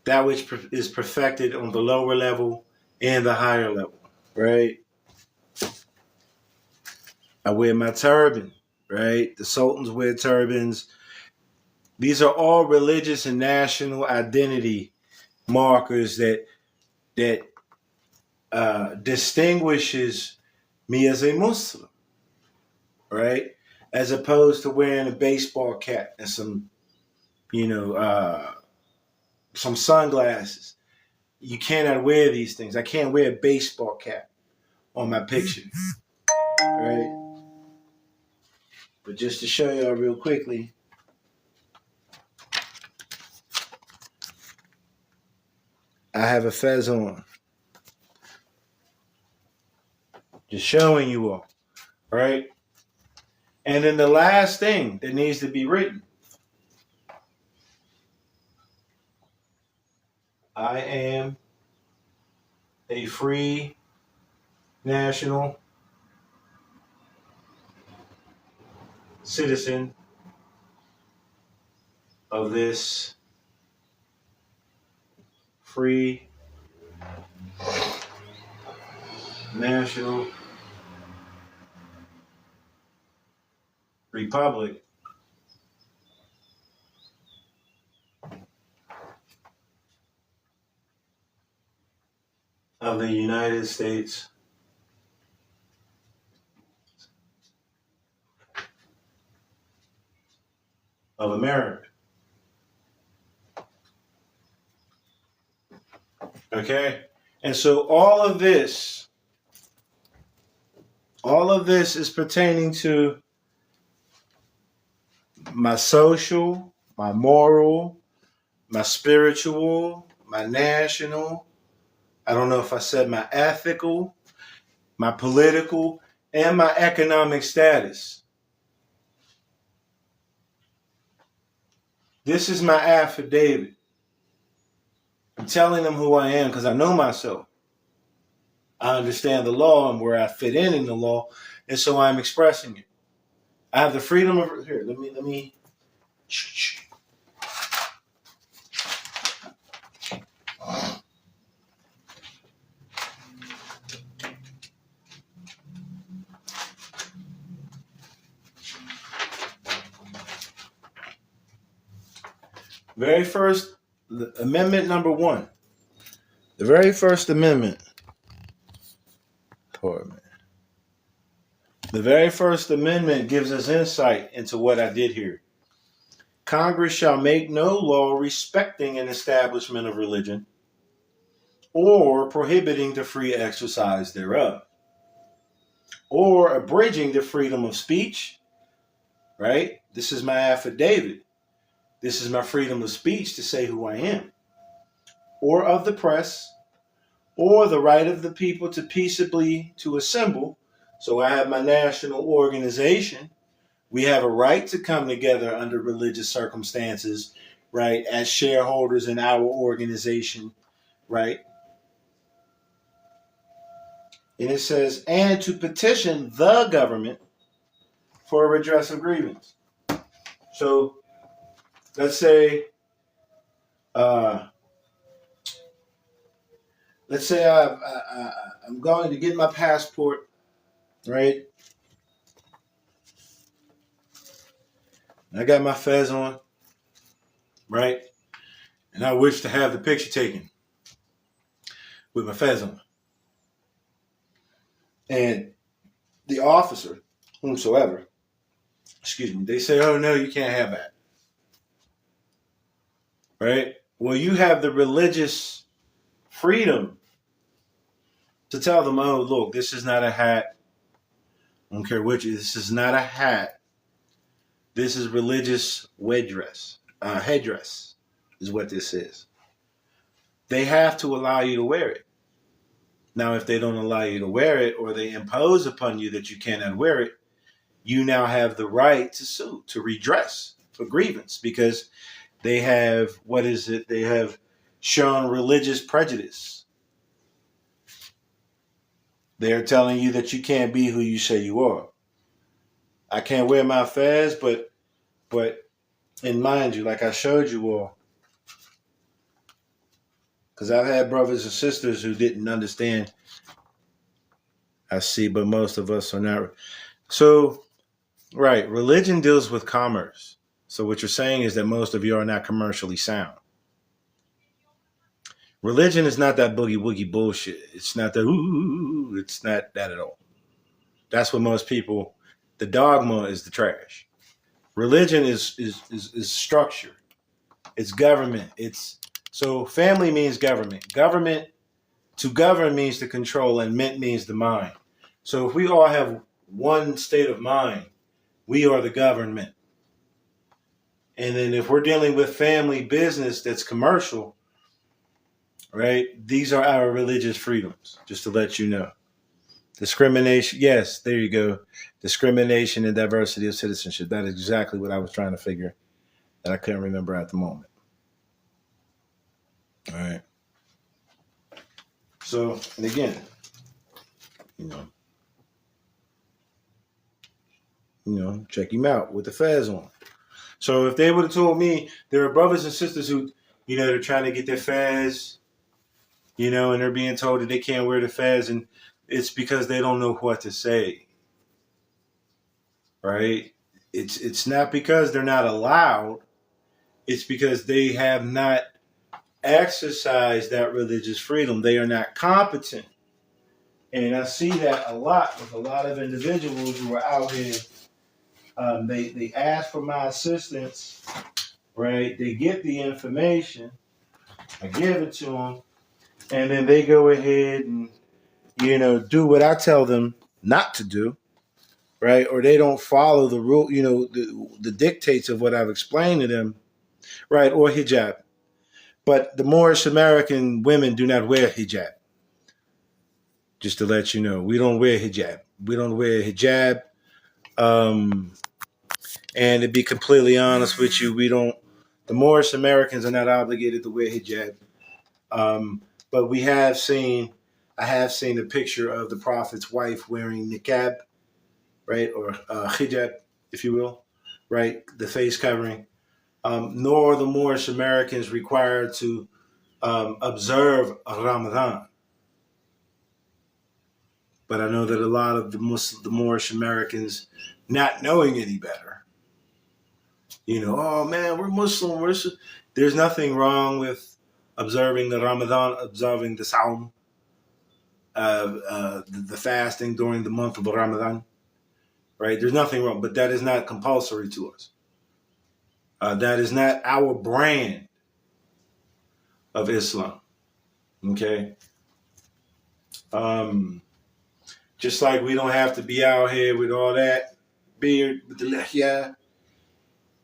perfected on the lower level and the higher level, right? I wear my turban, right? The sultans wear turbans. These are all religious and national identity markers that distinguishes me as a Muslim, right? As opposed to wearing a baseball cap and some sunglasses. You cannot wear these things. I can't wear a baseball cap on my picture, right? But just to show y'all real quickly, I have a fez on. Just showing you all, right? And then the last thing that needs to be written, I am a free national citizen of this free national republic of the United States of America. Okay? And so all of this is pertaining to my social, my moral, my spiritual, my national, I don't know if I said my ethical, my political, and my economic status. This is my affidavit. I'm telling them who I am because I know myself. I understand the law and where I fit in the law, and so I'm expressing it. I have the freedom of here. Let me. Very first amendment number 1. The very first amendment. The very first amendment gives us insight into what I did here. Congress shall make no law respecting an establishment of religion or prohibiting the free exercise thereof, or abridging the freedom of speech, right? This is my affidavit. This is my freedom of speech to say who I am, or of the press, or the right of the people to peaceably to assemble. So I have my national organization. We have a right to come together under religious circumstances, right, as shareholders in our organization, right? And it says, and to petition the government for a redress of grievance. So let's say, uh, I'm going to get my passport, right? I got my fez on, right? And I wish to have the picture taken with my fez on. And the officer, whomsoever, they say, oh no, you can't have that. Right? Well, you have the religious freedom to tell them, oh, look, this is not a hat. I don't care which, this is not a hat. This is religious headdress is what this is. They have to allow you to wear it. Now, if they don't allow you to wear it, or they impose upon you that you cannot wear it, you now have the right to sue, to redress for grievance, because they have, they have shown religious prejudice. They're telling you that you can't be who you say you are. I can't wear my fez, but and mind you, like I showed you all, because I've had brothers and sisters who didn't understand. I see, but most of us are not. So, right, religion deals with commerce. So what you're saying is that most of you are not commercially sound. Religion is not that boogie woogie bullshit. It's not that, ooh, it's not that at all. That's what most people, the dogma is the trash. Religion is structure. It's government. So family means government. Government, to govern means to control, and ment means the mind. So if we all have one state of mind, we are the government. And then if we're dealing with family business that's commercial, right, these are our religious freedoms, just to let you know. Discrimination, yes, there you go. Discrimination and diversity of citizenship. That is exactly what I was trying to figure that I couldn't remember at the moment. All right. So, and again, check him out with the fez on. So if they would have told me there are brothers and sisters who, they're trying to get their fez, and they're being told that they can't wear the fez, and it's because they don't know what to say. Right? It's not because they're not allowed. It's because they have not exercised that religious freedom. They are not competent. And I see that a lot with a lot of individuals who are out here. They ask for my assistance, right? They get the information. I give it to them. And then they go ahead and, do what I tell them not to do, right? Or they don't follow the rule, the dictates of what I've explained to them, right? Or hijab. But the Moorish American women do not wear hijab. Just to let you know, we don't wear hijab. We don't wear hijab. And to be completely honest with you, the Moorish Americans are not obligated to wear hijab. But I have seen a picture of the Prophet's wife wearing niqab, right? Or hijab, if you will, right? The face covering. Nor are the Moorish Americans required to observe Ramadan. But I know that a lot of the Moorish Americans, not knowing any better, oh man, we're Muslim. There's nothing wrong with observing the Ramadan, observing the Sawm, the fasting during the month of Ramadan, right? There's nothing wrong, but that is not compulsory to us. That is not our brand of Islam, okay? Just like we don't have to be out here with all that beard, with the lihya.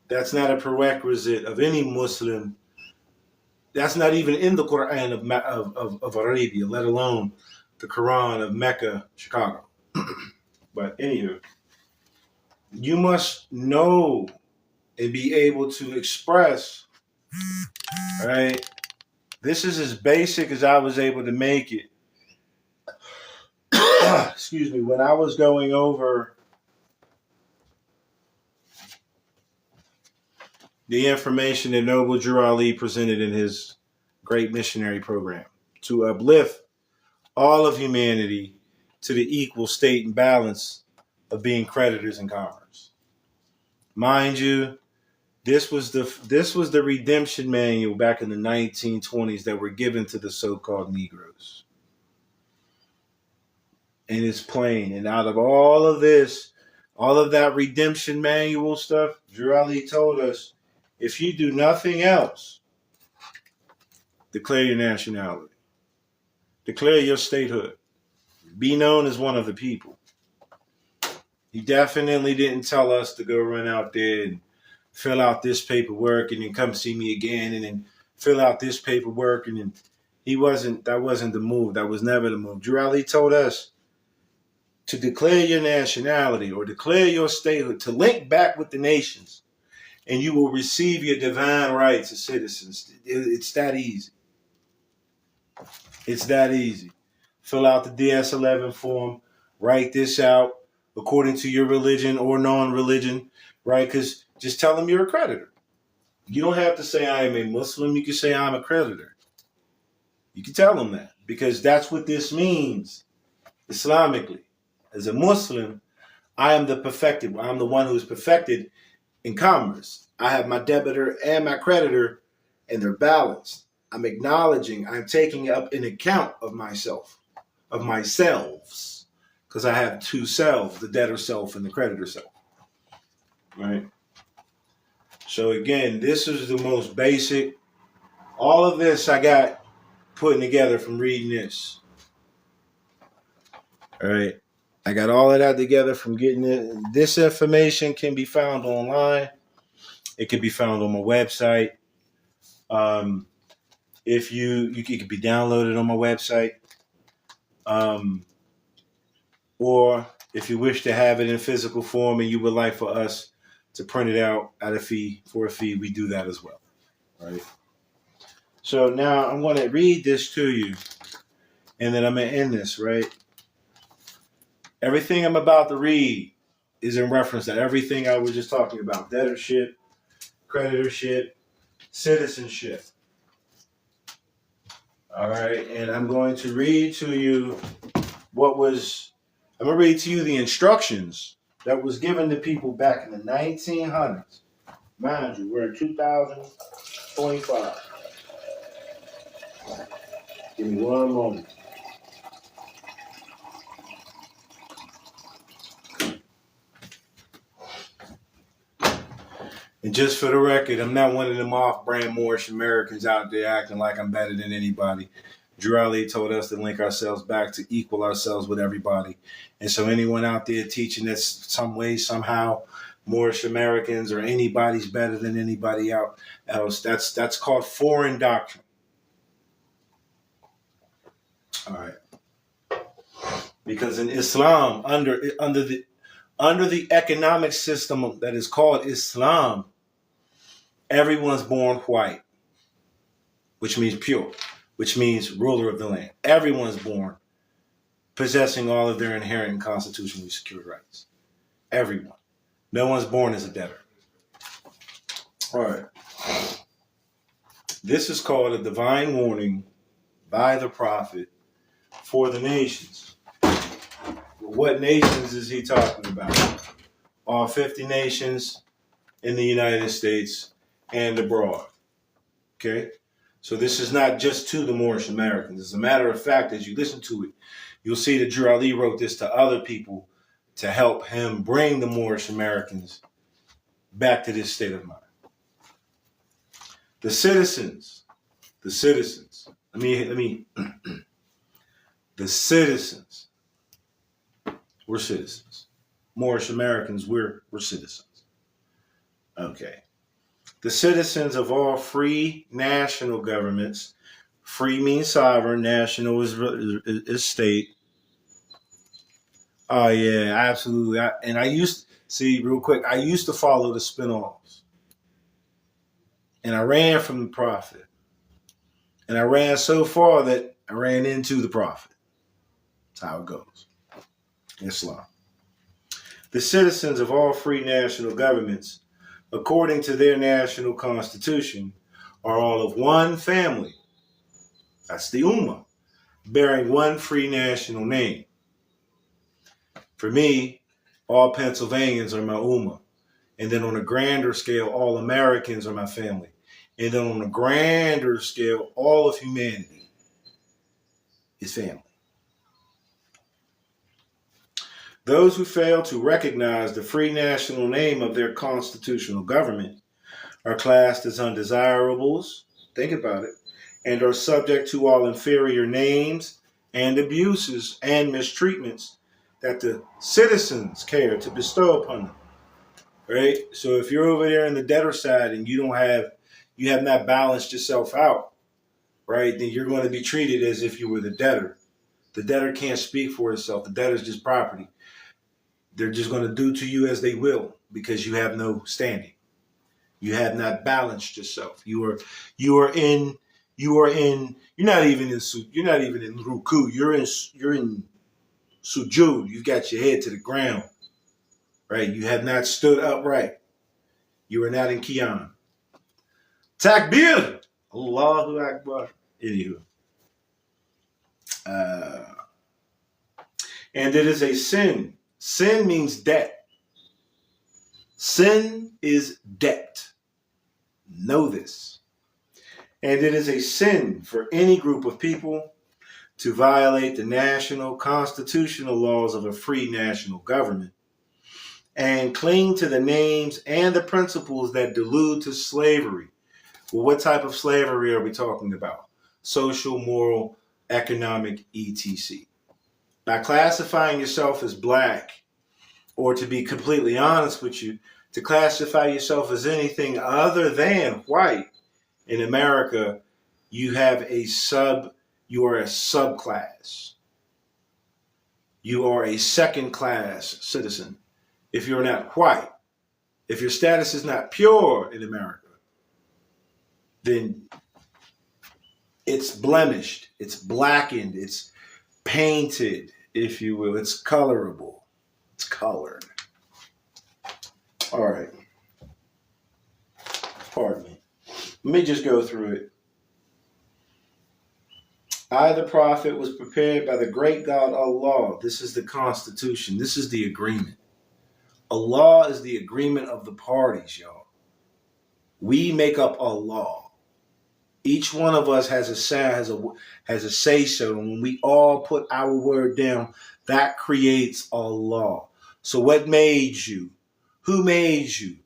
That's not a prerequisite of any Muslim. That's not even in the Quran of Arabia, let alone the Quran of Mecca, Chicago. But anywho, you must know and be able to express, right? This is as basic as I was able to make it. Excuse me, when I was going over the information that Noble Drew Ali presented in his great missionary program to uplift all of humanity to the equal state and balance of being creditors in commerce. Mind you, this was the redemption manual back in the 1920s that were given to the so-called Negroes. And it's plain. And out of all of this, all of that redemption manual stuff, Drew Ali told us, if you do nothing else, declare your nationality. Declare your statehood. Be known as one of the people. He definitely didn't tell us to go run out there and fill out this paperwork and then come see me again and then fill out this paperwork. And then that wasn't the move. That was never the move. Drew Ali told us to declare your nationality or declare your statehood, to link back with the nations, and you will receive your divine rights as citizens. It's that easy. It's that easy. Fill out the DS-11 form, write this out according to your religion or non-religion, right? Because just tell them you're a creditor. You don't have to say I am a Muslim. You can say I'm a creditor. You can tell them that because that's what this means Islamically. As a Muslim, I am the perfected. I'm the one who is perfected in commerce. I have my debitor and my creditor, and they're balanced. I'm acknowledging, I'm taking up an account of myself, of my selves, because I have two selves, the debtor self and the creditor self, right? So again, this is the most basic. All of this I got putting together from reading this. All right. I got all of that together from getting it. This information can be found online. It can be found on my website. If it can be downloaded on my website. Or if you wish to have it in physical form and you would like for us to print it out at a fee, we do that as well. Right. So now I'm going to read this to you and then I'm going to end this, right? Everything I'm about to read is in reference to everything I was just talking about. Debtorship, creditorship, citizenship. All right. And I'm going to read to you I'm going to read to you the instructions that was given to people back in the 1900s. Mind you, we're in 2025. Give me one moment. And just for the record, I'm not one of them off-brand Moorish Americans out there acting like I'm better than anybody. Drew Ali told us to link ourselves back to equal ourselves with everybody. And so anyone out there teaching that some way, somehow, Moorish Americans or anybody's better than anybody else, that's called foreign doctrine. All right. Because in Islam, under the economic system that is called Islam, everyone's born white, which means pure, which means ruler of the land. Everyone's born possessing all of their inherent and constitutionally secured rights. Everyone. No one's born as a debtor. All right. This is called a divine warning by the prophet for the nations. What nations is he talking about? All 50 nations in the United States and abroad. Okay? So this is not just to the Moorish Americans. As a matter of fact, as you listen to it, you'll see that Drew Ali wrote this to other people to help him bring the Moorish Americans back to this state of mind. The citizens, the citizens we're citizens. Moorish Americans, we're citizens. Okay. The citizens of all free national governments, free means sovereign, national is state. Oh yeah, absolutely. I used to follow the spin-offs. And I ran from the prophet. And I ran so far that I ran into the prophet. That's how it goes. Islam. The citizens of all free national governments according to their national constitution, are all of one family. That's the Ummah, bearing one free national name. For me, all Pennsylvanians are my Ummah. And then on a grander scale, all Americans are my family. And then on a grander scale, all of humanity is family. Those who fail to recognize the free national name of their constitutional government are classed as undesirables, think about it, and are subject to all inferior names and abuses and mistreatments that the citizens care to bestow upon them. Right? So if you're over there in the debtor side and you have not balanced yourself out, right, then you're going to be treated as if you were the debtor. The debtor can't speak for itself. The debtor's just property. They're just going to do to you as they will because you have no standing. You have not balanced yourself. You're not even in ruku. You're in sujud. You've got your head to the ground. Right? You have not stood upright. You are not in qiyam. Takbir. Allahu Akbar. Anywho. And it is a sin. Sin means debt. Sin is debt. Know this. And it is a sin for any group of people to violate the national constitutional laws of a free national government and cling to the names and the principles that delude to slavery. Well, what type of slavery are we talking about? Social, moral, economic, etc. By classifying yourself as black, or to be completely honest with you, to classify yourself as anything other than white in America, you are a subclass. You are a second-class citizen if you're not white. If your status is not pure in America, then it's blemished, it's blackened, it's painted, if you will. It's colorable. It's colored. All right. Pardon me. Let me just go through it. I, the prophet, was prepared by the great God Allah. This is the constitution. This is the agreement. Allah is the agreement of the parties, y'all. We make up Allah. Each one of us has a say-so. And when we all put our word down, that creates Allah. So what made you? Who made you?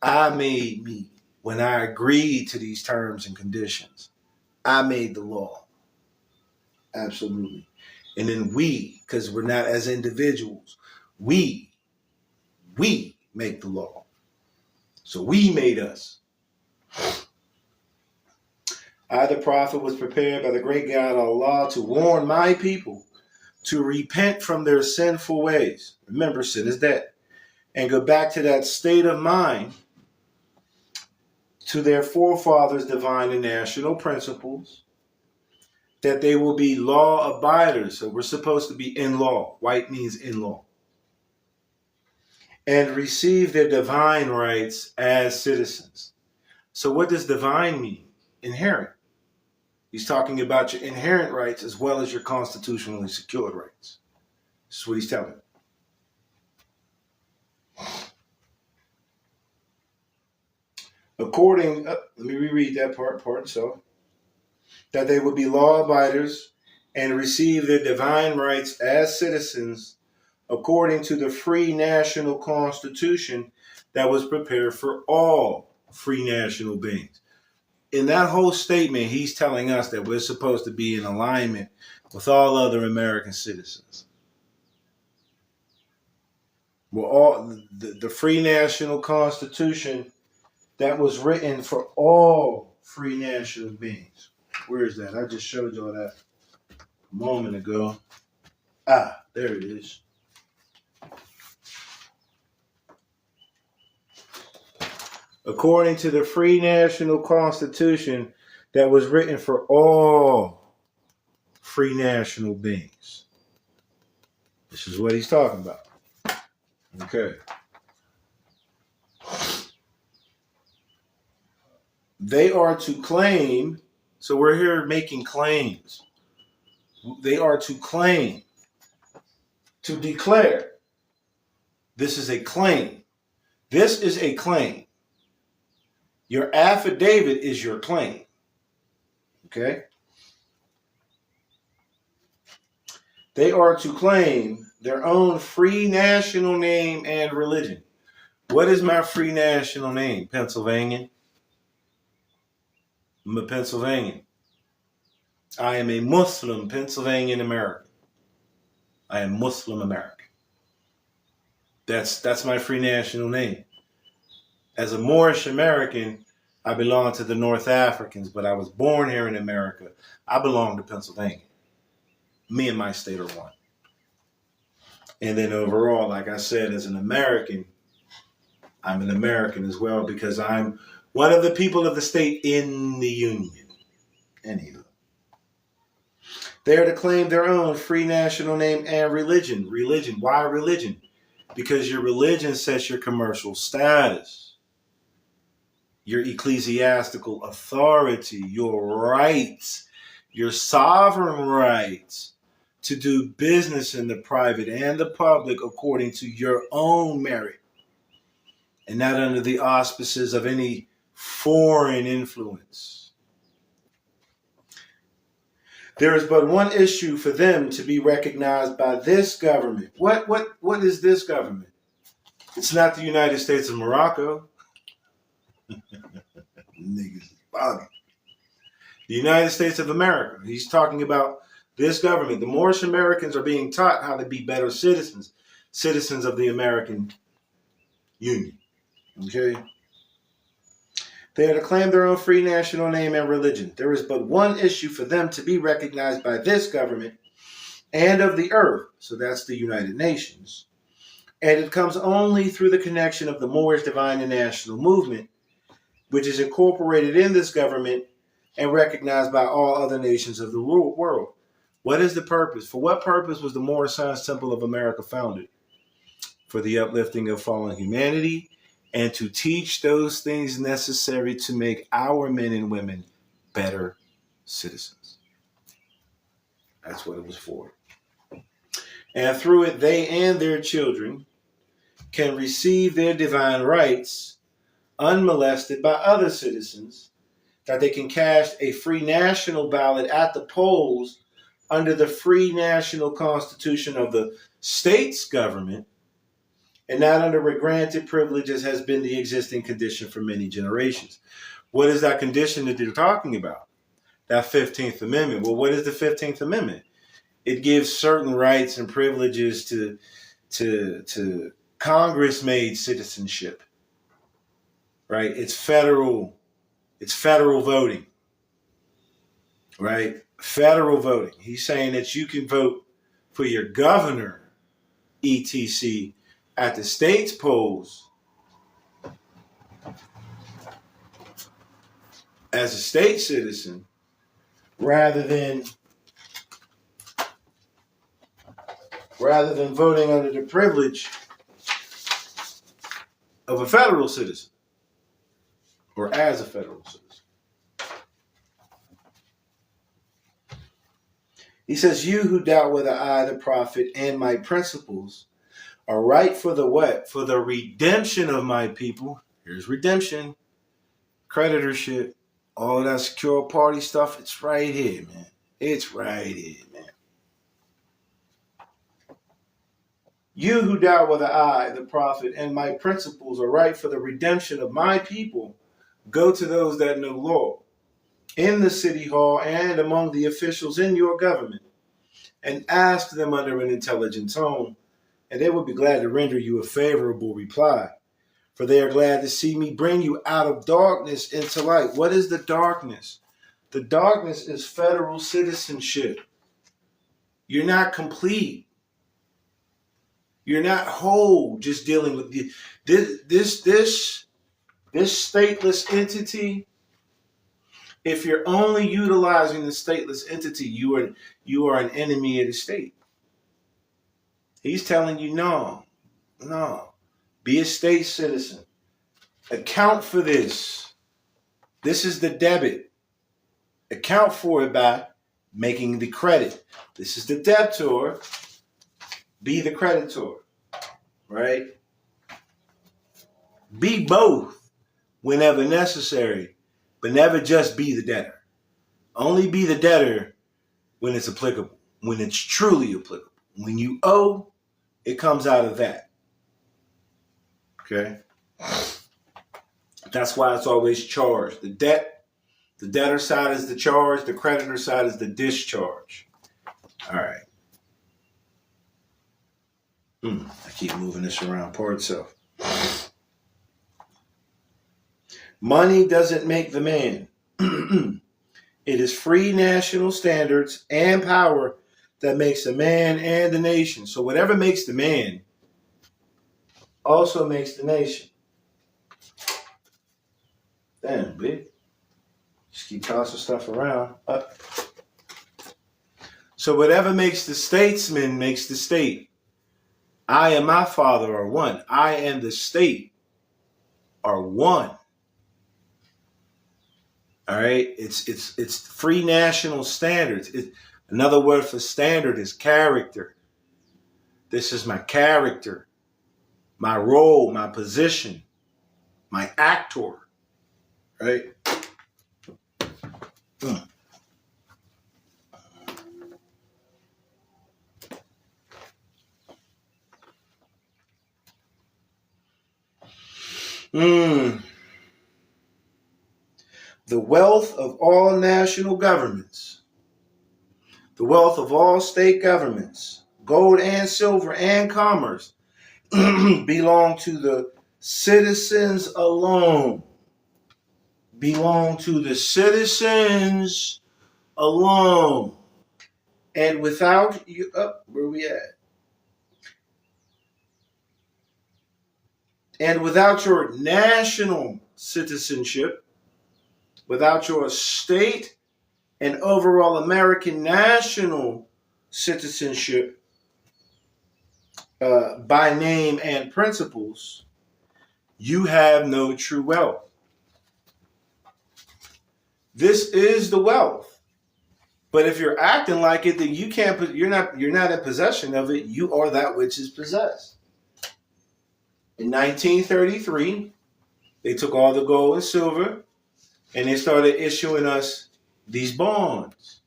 I made me. When I agreed to these terms and conditions, I made the law. Absolutely. And then we, because we're not as individuals, we make the law. So we made us. I, the prophet, was prepared by the great God Allah to warn my people to repent from their sinful ways. Remember, sin is debt. And go back to that state of mind, to their forefathers' divine and national principles, that they will be law abiders. So we're supposed to be in law. White means in law. And receive their divine rights as citizens. So what does divine mean? Inherent. He's talking about your inherent rights as well as your constitutionally secured rights. This is what he's telling. Let me reread that part. So, that they would be law abiders and receive their divine rights as citizens according to the free national constitution that was prepared for all free national beings. In that whole statement, he's telling us that we're supposed to be in alignment with all other American citizens. We're all the free national constitution that was written for all free national beings. Where is that? I just showed y'all that a moment ago. There it is. According to the free national constitution that was written for all free national beings. This is what he's talking about. Okay. They are to claim, so we're here making claims. They are to claim, to declare. This is a claim. This is a claim. Your affidavit is your claim. Okay? They are to claim their own free national name and religion. What is my free national name? Pennsylvania. I'm a Pennsylvanian. I am a Muslim Pennsylvanian American. I am Muslim American. That's my free national name. As a Moorish American, I belong to the North Africans, but I was born here in America. I belong to Pennsylvania. Me and my state are one. And then overall, like I said, as an American, I'm an American as well because I'm one of the people of the state in the Union. Anywho. They are to claim their own free national name and religion. Religion. Why religion? Because your religion sets your commercial status, your ecclesiastical authority, your rights, your sovereign rights to do business in the private and the public according to your own merit and not under the auspices of any foreign influence. There is but one issue for them to be recognized by this government. What is this government? It's not the United States of Morocco. Niggas is bugging. The United States of America. He's talking about this government. The Moorish Americans are being taught how to be better citizens of the American Union. Okay? They are to claim their own free national name and religion. There is but one issue for them to be recognized by this government and of the earth. So that's the United Nations. And it comes only through the connection of the Moorish Divine and National Movement, which is incorporated in this government and recognized by all other nations of the world. What is the purpose? For what purpose was the Moorish Science Temple of America founded? For the uplifting of fallen humanity and to teach those things necessary to make our men and women better citizens. That's what it was for. And through it, they and their children can receive their divine rights unmolested by other citizens, that they can cast a free national ballot at the polls under the free national constitution of the state's government, and not under granted privileges has been the existing condition for many generations. What is that condition that they're talking about? That 15th Amendment. Well, what is the 15th Amendment? It gives certain rights and privileges to Congress-made citizenship. Right? It's federal voting. Right? Federal voting. He's saying that you can vote for your governor, etc., at the state's polls as a state citizen rather than voting under the privilege of a federal citizen or as a federal citizen. He says, you who doubt whether I, the prophet, and my principles are right for the what? For the redemption of my people. Here's redemption, creditorship, all of that secure party stuff. It's right here, man. It's right here, man. You who doubt whether I, the prophet, and my principles are right for the redemption of my people, go to those that know law, in the city hall and among the officials in your government, and ask them under an intelligent tone, and they will be glad to render you a favorable reply. For they are glad to see me bring you out of darkness into light. What is the darkness? The darkness is federal citizenship. You're not complete. You're not whole just dealing with this stateless entity. If you're only utilizing the stateless entity, you are an enemy of the state. He's telling you, no. Be a state citizen. Account for this. This is the debit. Account for it by making the credit. This is the debtor. Be the creditor. Right? Be both whenever necessary, but never just be the debtor. Only be the debtor when it's applicable, when it's truly applicable. When you owe, it comes out of that. Okay? That's why it's always charged. The debtor side is the charge, the creditor side is the discharge. All right. I keep moving this around. Pour itself. Money doesn't make the man. It is free national standards and power that makes the man and the nation. So whatever makes the man also makes the nation. Damn, big. Just keep tossing stuff around. Up. So whatever makes the statesman makes the state. I and my father are one. I and the state are one. All right, it's free national standards. Another word for standard is character. This is my character, my role, my position, my actor. Right? The wealth of all national governments, the wealth of all state governments, gold and silver and commerce, belong to the citizens alone. Belong to the citizens alone. And without you, where we at? And without your national citizenship, without your state and overall American national citizenship by name and principles, you have no true wealth. This is the wealth. But if you're acting like it, then you can't. You're not in possession of it. You are that which is possessed. In 1933, they took all the gold and silver, and they started issuing us these bonds,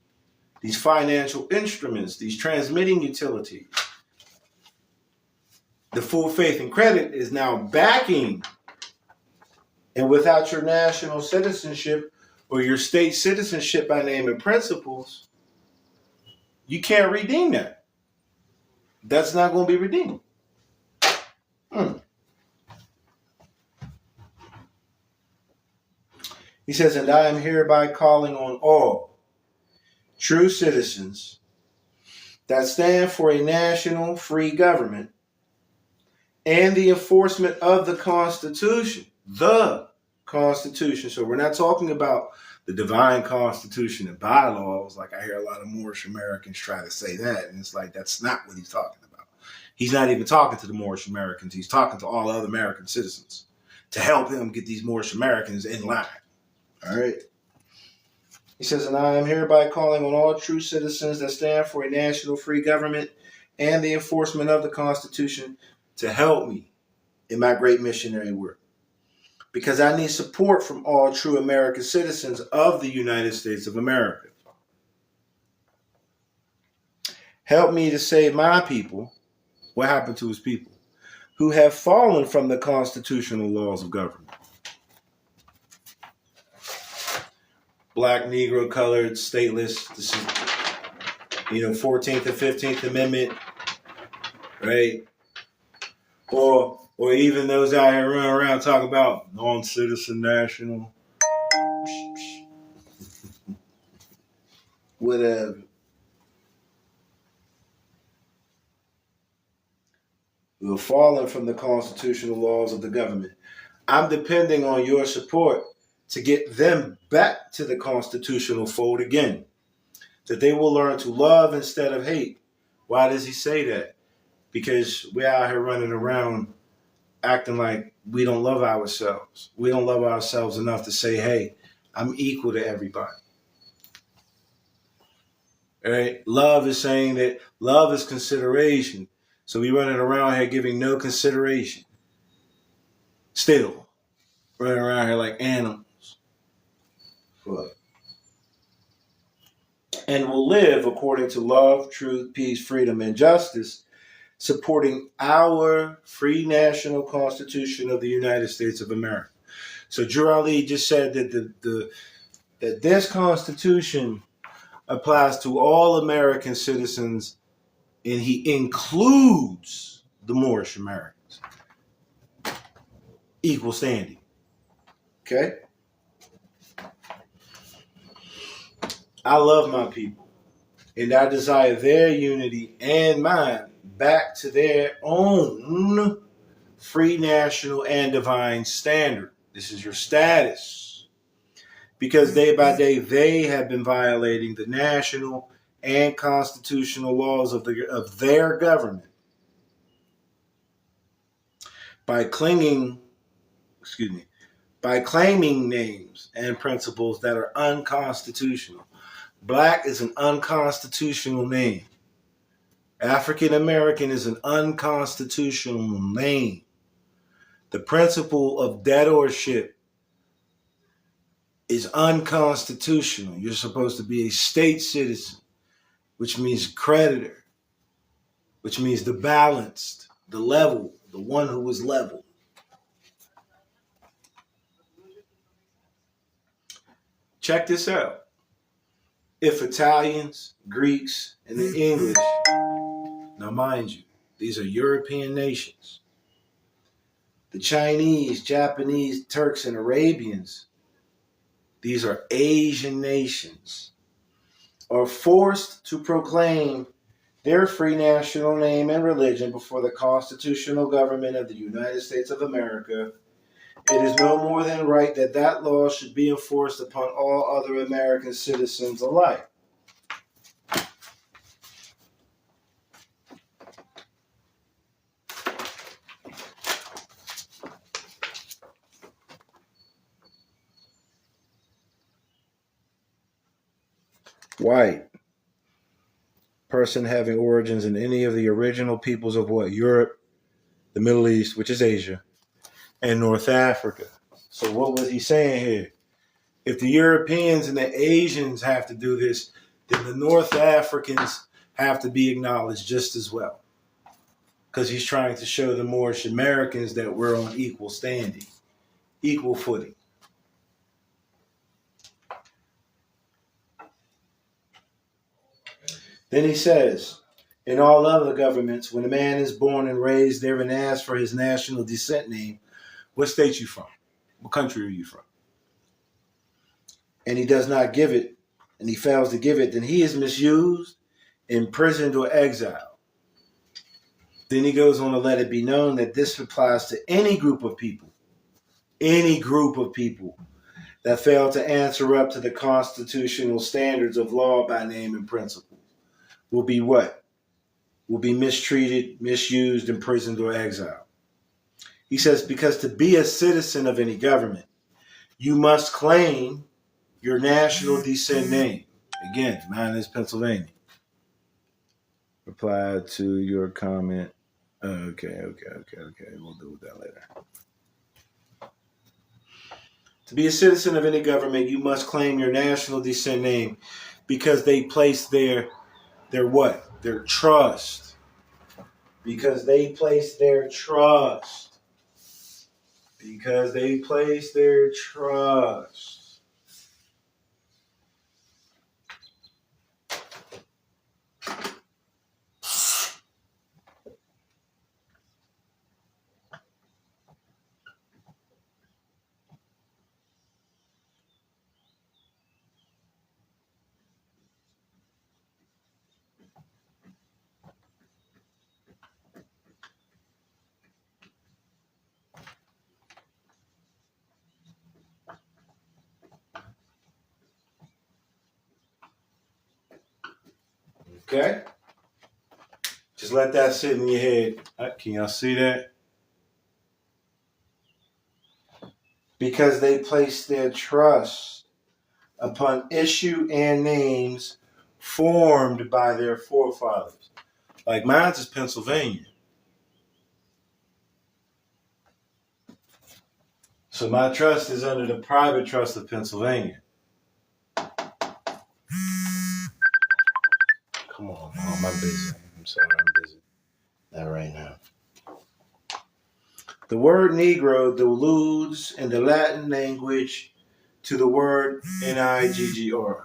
these financial instruments, these transmitting utilities. The full faith and credit is now backing. And without your national citizenship or your state citizenship by name and principles, you can't redeem that. That's not going to be redeemed. He says, and I am hereby calling on all true citizens that stand for a national free government and the enforcement of the Constitution. The Constitution. So we're not talking about the divine Constitution and bylaws, like I hear a lot of Moorish Americans try to say that. And it's like, that's not what he's talking about. He's not even talking to the Moorish Americans. He's talking to all other American citizens to help him get these Moorish Americans in line. All right. He says, and I am hereby calling on all true citizens that stand for a national free government and the enforcement of the Constitution to help me in my great missionary work. Because I need support from all true American citizens of the United States of America. Help me to save my people. What happened to his people? Who have fallen from the constitutional laws of government. Black, Negro, colored, stateless. This is, 14th and 15th Amendment, right? Or even those out here running around talking about non-citizen national. Whatever. We're falling from the constitutional laws of the government. I'm depending on your support to get them back to the constitutional fold again. That they will learn to love instead of hate. Why does he say that? Because we're out here running around acting like we don't love ourselves. We don't love ourselves enough to say, hey, I'm equal to everybody. All right? Love is saying that love is consideration. So we running around here giving no consideration. Still running around here like animals. What? And will live according to love, truth, peace, freedom, and justice, supporting our free national Constitution of the United States of America. So Drew Ali just said that that this Constitution applies to all American citizens, and he includes the Moorish Americans. Equal standing. Okay? I love my people, and I desire their unity and mine back to their own free national and divine standard. This is your status. Because day by day, they have been violating the national and constitutional laws of their government by claiming names and principles that are unconstitutional. Black is an unconstitutional name. African American is an unconstitutional name. The principle of debtorship is unconstitutional. You're supposed to be a state citizen, which means creditor, which means the balanced, the level, the one who is level. Check this out. If Italians, Greeks, and the English, now mind you, these are European nations. The Chinese, Japanese, Turks, and Arabians, these are Asian nations, are forced to proclaim their free national name and religion before the constitutional government of the United States of America, it is no more than right that that law should be enforced upon all other American citizens alike. White. Person having origins in any of the original peoples of what? Europe, the Middle East, which is Asia, and North Africa. So what was he saying here? If the Europeans and the Asians have to do this, then the North Africans have to be acknowledged just as well. Because he's trying to show the Moorish Americans that we're on equal standing, equal footing. Then he says, in all other governments, when a man is born and raised there and asks for his national descent name, what state you from? What country are you from? And he does not give it, and he fails to give it, then he is misused, imprisoned, or exiled. Then he goes on to let it be known that this applies to any group of people that fail to answer up to the constitutional standards of law by name and principle. Will be what? Will be mistreated, misused, imprisoned, or exiled. He says, because to be a citizen of any government, you must claim your national descent name. Again, mine is Pennsylvania. Reply to your comment. Okay. We'll deal with that later. To be a citizen of any government, you must claim your national descent name because they place their what? Their trust. Because they place their trust. Okay? Just let that sit in your head. Can y'all see that? Because they place their trust upon issue and names formed by their forefathers. Like mine is Pennsylvania. So my trust is under the private trust of Pennsylvania. Come on, Mom, I'm busy. I'm sorry, I'm busy. Not right now. The word Negro alludes in the Latin language to the word Niggr.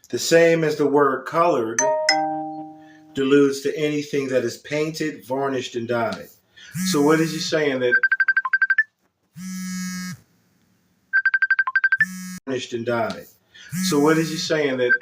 The same as the word colored alludes to anything that is painted, varnished, and dyed. So what is he saying that varnished and dyed? So what is he saying that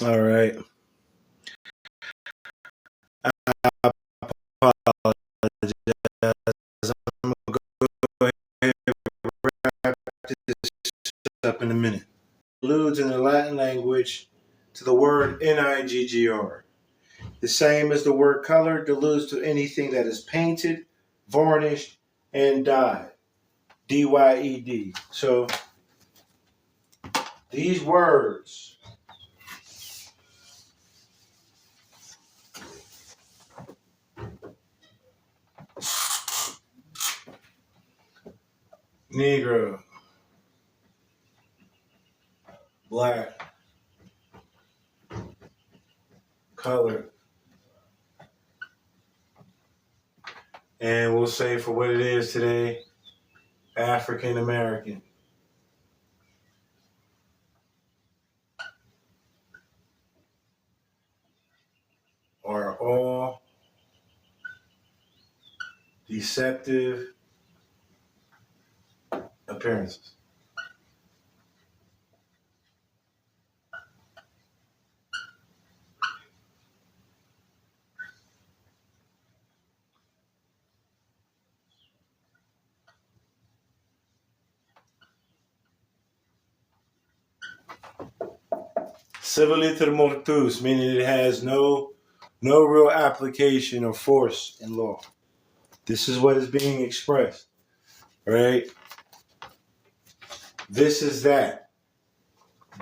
all right. I apologize. I'm gonna go ahead and wrap this up in a minute. Alludes in the Latin language to the word Niggr. The same as the word colored alludes to anything that is painted, varnished, and dyed. D-Y-E-D. So these words Negro, black, colored, and we'll say for what it is today, African American, are all deceptive appearances. Civiliter mortus, meaning it has no real application or force in law. This is what is being expressed, right? This is that.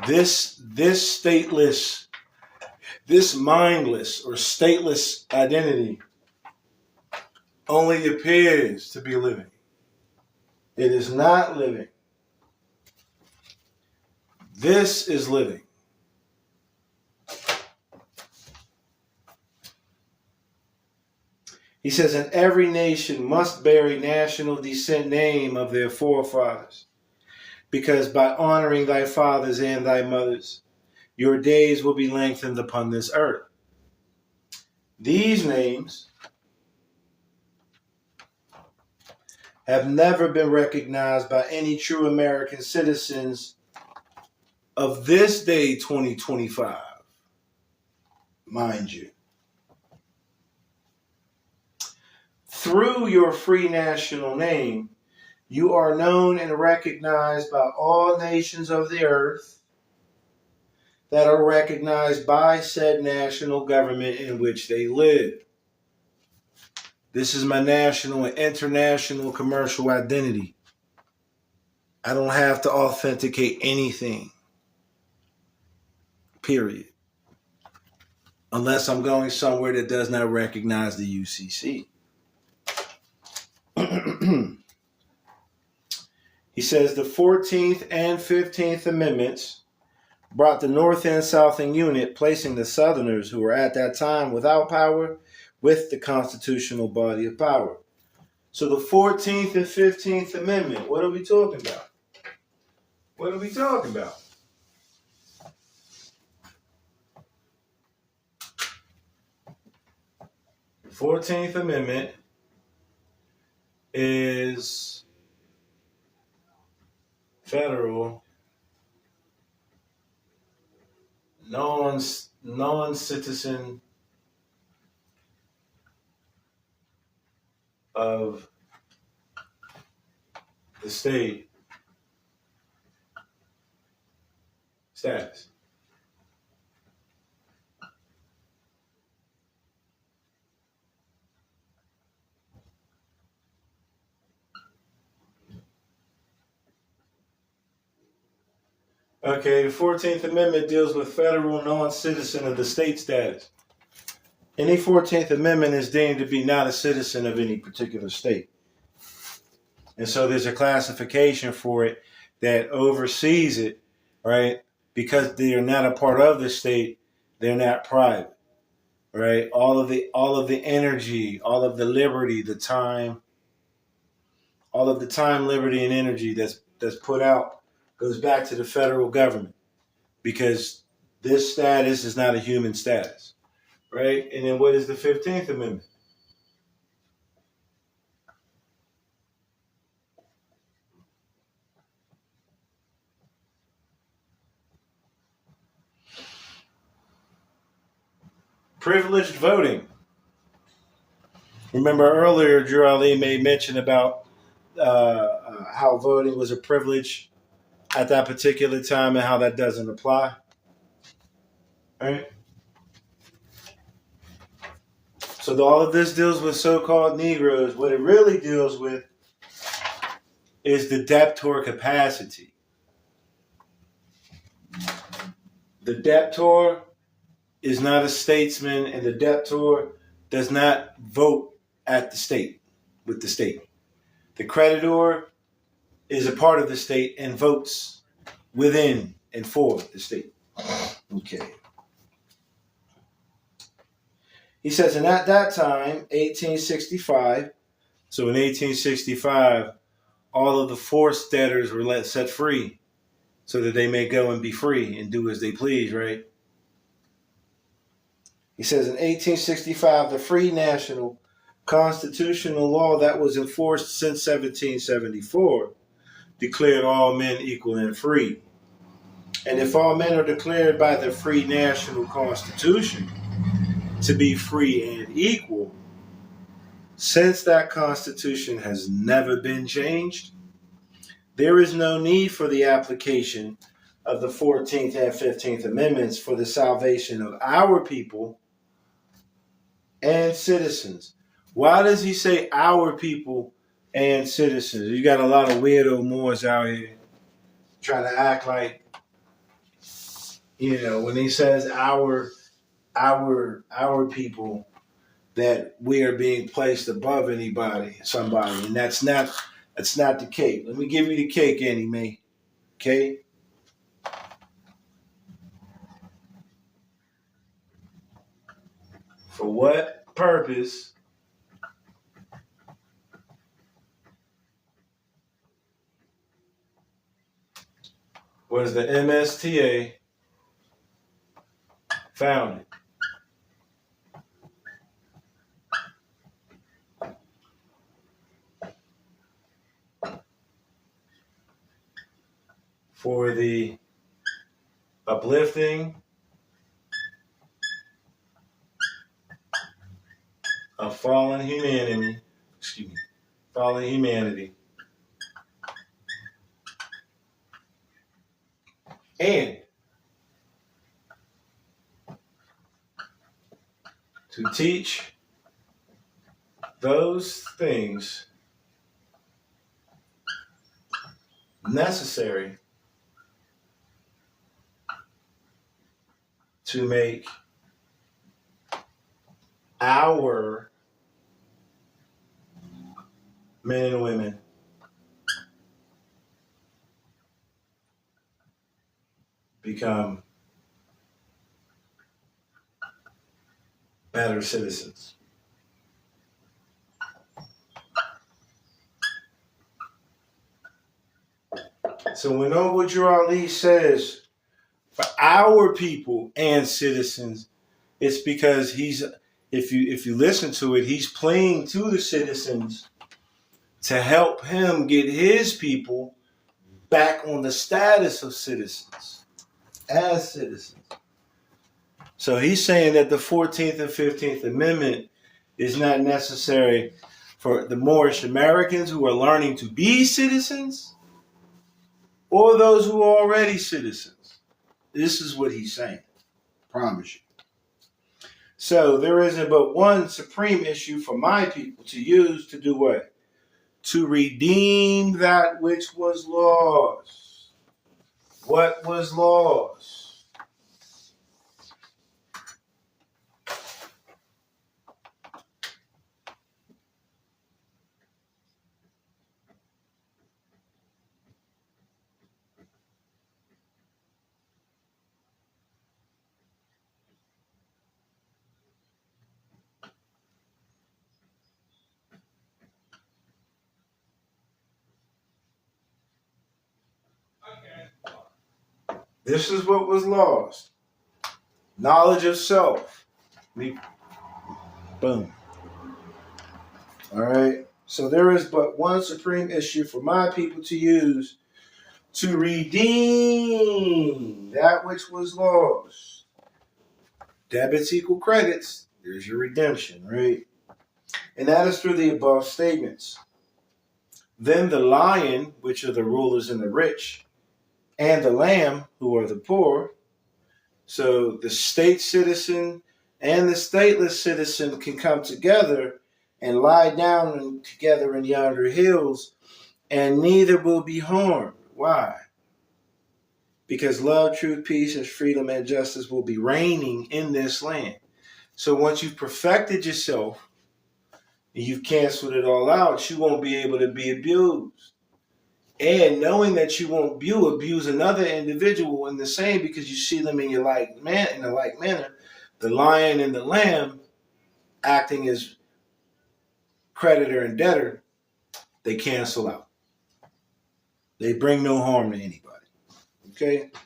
This stateless, this mindless or stateless identity only appears to be living. It is not living. This is living. He says, and every nation must bear a national descent name of their forefathers, because by honoring thy fathers and thy mothers, your days will be lengthened upon this earth. These names have never been recognized by any true American citizens of this day, 2025, mind you. through your free national name, you are known and recognized by all nations of the earth that are recognized by said national government in which they live. This is my national and international commercial identity. I don't have to authenticate anything, period, unless I'm going somewhere that does not recognize the UCC. He says the 14th and 15th Amendments brought the North and South in unit, placing the Southerners, who were at that time without power, with the constitutional body of power. So the 14th and 15th Amendment, what are we talking about? What are we talking about? The 14th Amendment is federal, non-citizen of the state status. Okay, the 14th Amendment deals with federal non-citizen of the state status. Any 14th Amendment is deemed to be not a citizen of any particular state. And so there's a classification for it that oversees it, right? Because they are not a part of the state, they're not private, right? All of the energy, all of the liberty, the time, all of the time, liberty, and energy that's put out goes back to the federal government, because this status is not a human status, right? And then what is the 15th Amendment? Privileged voting. Remember earlier, Drew Ali made mention about how voting was a privilege at that particular time and how that doesn't apply. Right? So all of this deals with so-called Negroes. What it really deals with is the debtor capacity. The debtor is not a statesman, and the debtor does not vote at the state, with the state. The creditor is a part of the state and votes within and for the state. Okay. He says, and at that time, 1865, so in 1865, all of the forced debtors were set free so that they may go and be free and do as they please, right? He says in 1865, the free national constitutional law that was enforced since 1774 declared all men equal and free. And if all men are declared by the free national constitution to be free and equal, since that constitution has never been changed, there is no need for the application of the 14th and 15th Amendments for the salvation of our people and citizens. Why does he say our people and citizens? You got a lot of weirdo Moors out here trying to act like, when he says our people, that we are being placed above somebody, and that's not the case. Let me give you the cake, Annie Mae. Okay? For what purpose was the MSTA founded? For the uplifting of fallen humanity Fallen humanity. And to teach those things necessary to make our men and women become better citizens. So when Noble Ali says for our people and citizens, it's because if you listen to it, he's playing to the citizens to help him get his people back on the status of citizens, as citizens. So he's saying that the 14th and 15th Amendment is not necessary for the Moorish Americans who are learning to be citizens or those who are already citizens. This is what he's saying. Promise you. So there isn't but one supreme issue for my people to use to do what? To redeem that which was lost. What was lost? This is what was lost. Knowledge of self. Boom. All right. So there is but one supreme issue for my people to use to redeem that which was lost. Debits equal credits. There's your redemption, right? And that is through the above statements. Then the lion, which are the rulers and the rich, and the lamb, who are the poor. So the state citizen and the stateless citizen can come together and lie down together in yonder hills, and neither will be harmed. Why? Because love, truth, peace, and freedom and justice will be reigning in this land. So once you've perfected yourself and you've canceled it all out, you won't be able to be abused. And knowing that you won't abuse another individual in the same, because you see them in the like manner, the lion and the lamb acting as creditor and debtor, they cancel out. They bring no harm to anybody. Okay? It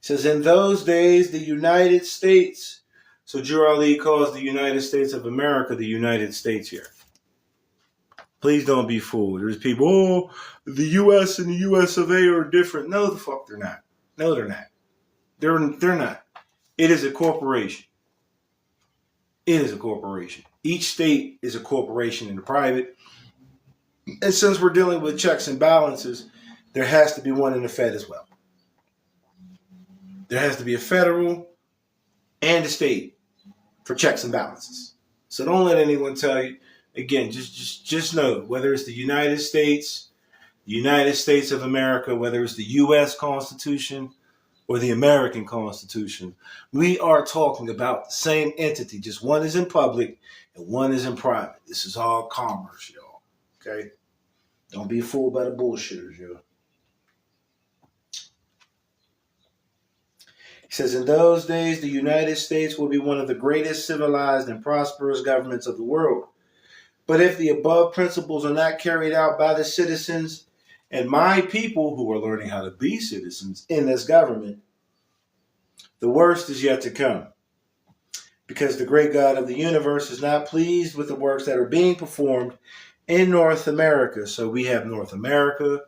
says, in those days, the United States, so Jur Ali calls the United States of America the United States here. Please don't be fooled. There's people, the U.S. and the U.S. of A are different. No, the fuck they're not. No, they're not. They're not. It is a corporation. It is a corporation. Each state is a corporation in the private. And since we're dealing with checks and balances, there has to be one in the Fed as well. There has to be a federal and a state for checks and balances. So don't let anyone tell you. Again, just know, whether it's the United States of America, whether it's the U.S. Constitution or the American Constitution, we are talking about the same entity. Just one is in public and one is in private. This is all commerce, y'all. Okay? Don't be fooled by the bullshitters, y'all. He says, in those days, the United States will be one of the greatest civilized and prosperous governments of the world. But if the above principles are not carried out by the citizens and my people who are learning how to be citizens in this government, the worst is yet to come. Because the great God of the universe is not pleased with the works that are being performed in North America. So we have North America,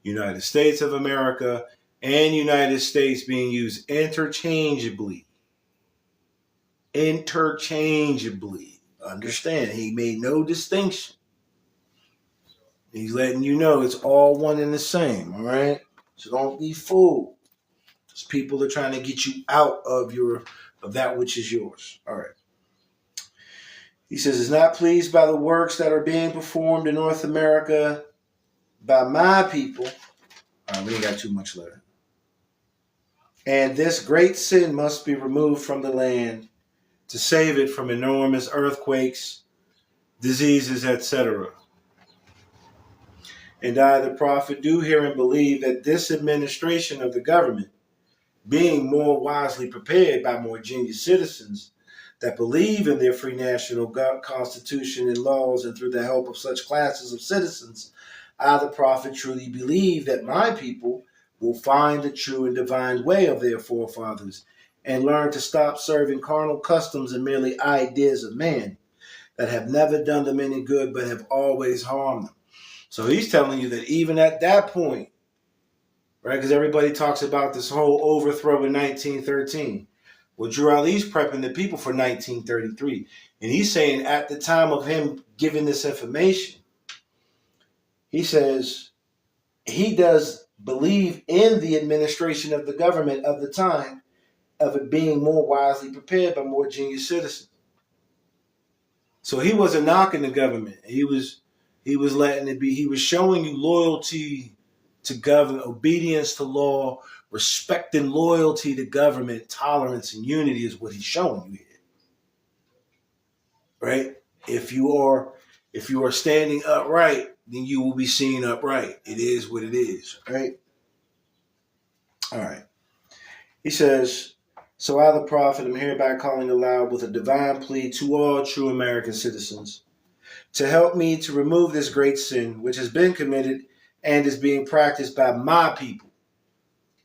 United States of America, and United States being used interchangeably. understand, he made no distinction. He's letting you know it's all one and the same, all right? So don't be fooled. These people are trying to get you out of that which is yours. All right. He says, is not pleased by the works that are being performed in North America by my people. All right, we ain't got too much left. And this great sin must be removed from the land to save it from enormous earthquakes, diseases, etc. And I, the prophet, do hear and believe that this administration of the government, being more wisely prepared by more genius citizens that believe in their free national constitution and laws, and through the help of such classes of citizens, I, the prophet, truly believe that my people will find the true and divine way of their forefathers and learn to stop serving carnal customs and merely ideas of man that have never done them any good but have always harmed them. So he's telling you that even at that point, right, because everybody talks about this whole overthrow in 1913. Well, Drew Ali's prepping the people for 1933. And he's saying at the time of him giving this information, he says he does believe in the administration of the government of the time, of it being more wisely prepared by more genius citizens. So he wasn't knocking the government. He was letting it be. He was showing you loyalty to government, obedience to law, respect and loyalty to government, tolerance and unity is what he's showing you here. Right? If you are standing upright, then you will be seen upright. It is what it is, right? All right. He says, so I, the prophet, am hereby calling aloud with a divine plea to all true American citizens to help me to remove this great sin which has been committed and is being practiced by my people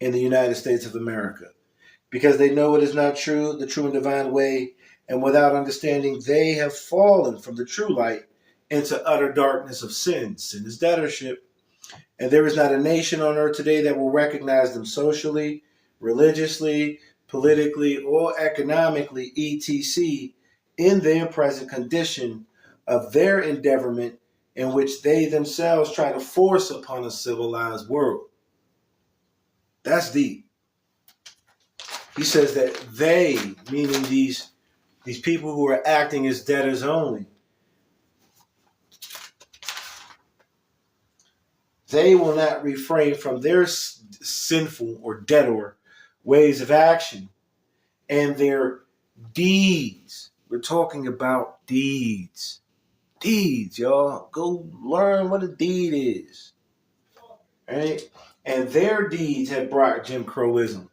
in the United States of America, because they know it is not true, the true and divine way, and without understanding they have fallen from the true light into utter darkness of sin. Sin is debtorship, and there is not a nation on earth today that will recognize them socially, religiously, politically, or economically, etc., in their present condition of their endeavorment in which they themselves try to force upon a civilized world. That's deep. He says that they, meaning these people who are acting as debtors only, they will not refrain from their sinful or debtor ways of action and their deeds. We're talking about deeds. Deeds, y'all. Go learn what a deed is. Right? And their deeds have brought Jim Crowism.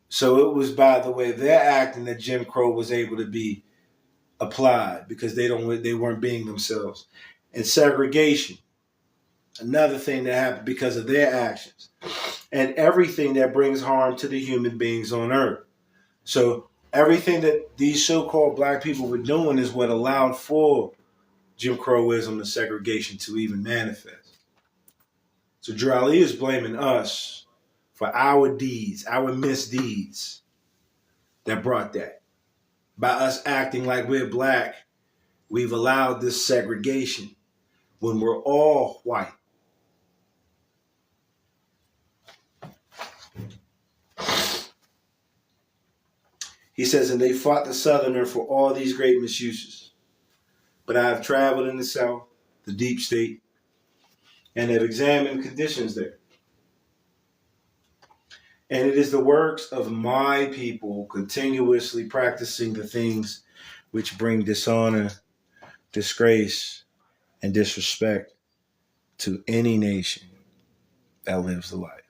So it was, by the way, their acting that Jim Crow was able to be applied, because they weren't being themselves. And segregation, another thing that happened because of their actions. And everything that brings harm to the human beings on earth. So everything that these so-called black people were doing is what allowed for Jim Crowism and segregation to even manifest. So Drew Ali is blaming us for our deeds, our misdeeds that brought that. By us acting like we're black, we've allowed this segregation when we're all white. He says, and they fought the Southerner for all these great misuses. But I have traveled in the South, the deep state, and have examined conditions there. And it is the works of my people continuously practicing the things which bring dishonor, disgrace, and disrespect to any nation that lives the life.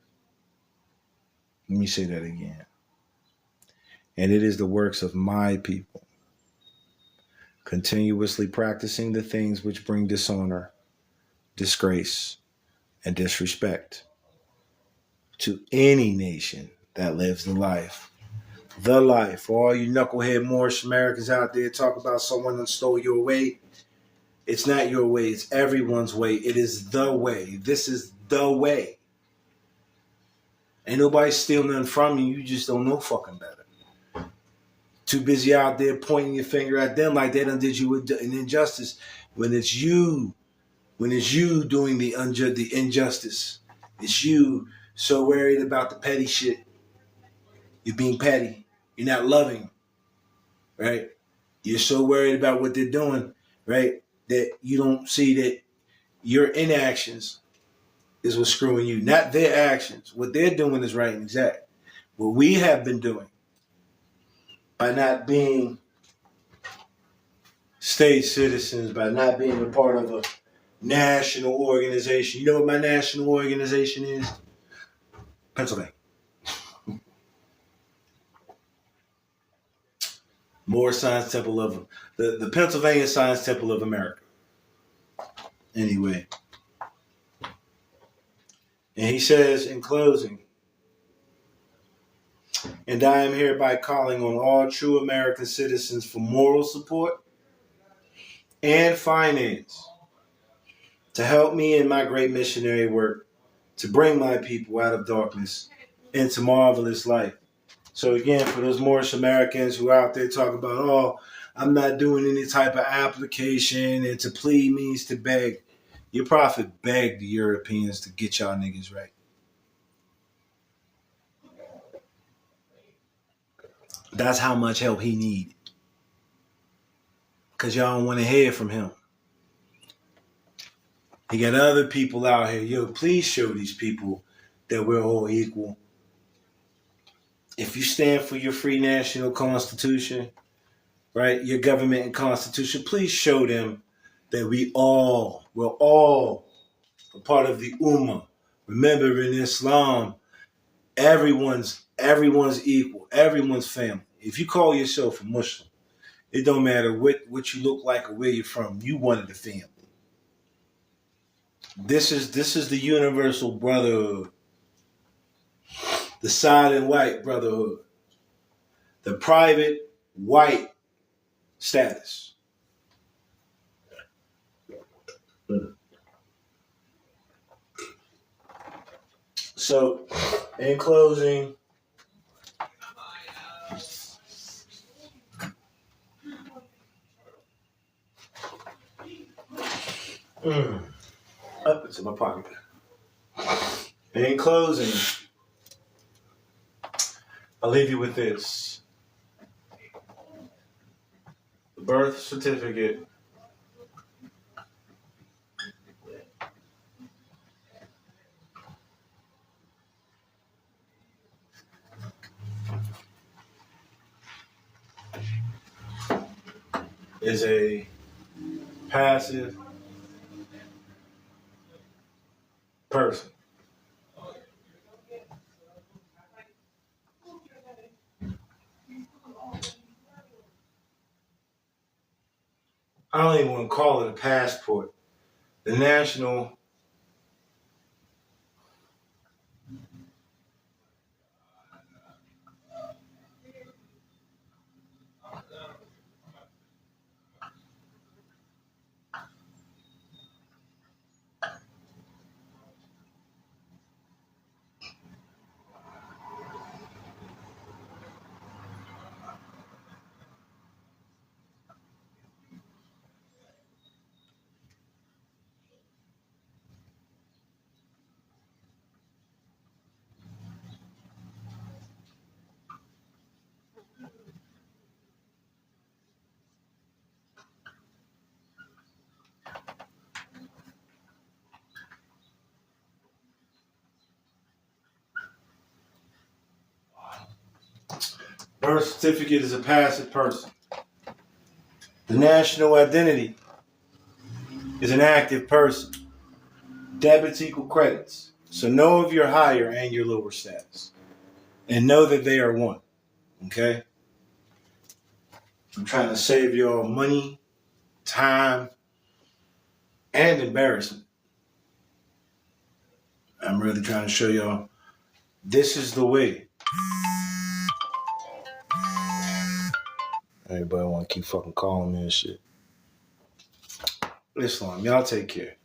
Let me say that again. And it is the works of my people continuously practicing the things which bring dishonor, disgrace, and disrespect to any nation that lives the life. The life. For all you knucklehead Moorish Americans out there talk about someone that stole your way. It's not your way. It's everyone's way. It is the way. This is the way. Ain't nobody stealing nothing from you. You just don't know fucking better. Too busy out there pointing your finger at them like they done did you an injustice. When it's you doing the injustice. It's you so worried about the petty shit. You're being petty. You're not loving, right? You're so worried about what they're doing, right? That you don't see that your inactions is what's screwing you, not their actions. What they're doing is right and exact. What we have been doing by not being state citizens, by not being a part of a national organization. You know what my national organization is? Pennsylvania. More Science Temple of the Pennsylvania Science Temple of America. Anyway. And he says in closing, and I am hereby calling on all true American citizens for moral support and finance to help me in my great missionary work to bring my people out of darkness into marvelous light. So again, for those Moorish Americans who are out there talking about, oh, I'm not doing any type of application, and to plead means to beg. Your prophet begged the Europeans to get y'all niggas right. That's how much help he needed. Because y'all don't want to hear from him. He got other people out here. Yo, please show these people that we're all equal. If you stand for your free national constitution, right, your government and constitution, please show them that we're all a part of the Ummah. Remember, in Islam, everyone's equal, everyone's family. If you call yourself a Muslim, it don't matter what you look like or where you're from. You one of the family. This is the universal brotherhood, the silent white brotherhood, the private white status. So, in closing, up into my pocket. In closing, I'll leave you with this. The birth certificate is a passive person. I don't even want to call it a passport. The national birth certificate is a passive person. The national identity is an active person. Debits equal credits. So know of your higher and your lower status. And know that they are one. Okay? I'm trying to save y'all money, time, and embarrassment. I'm really trying to show y'all this is the way. Everybody want to keep fucking calling me and shit. Islam, y'all take care.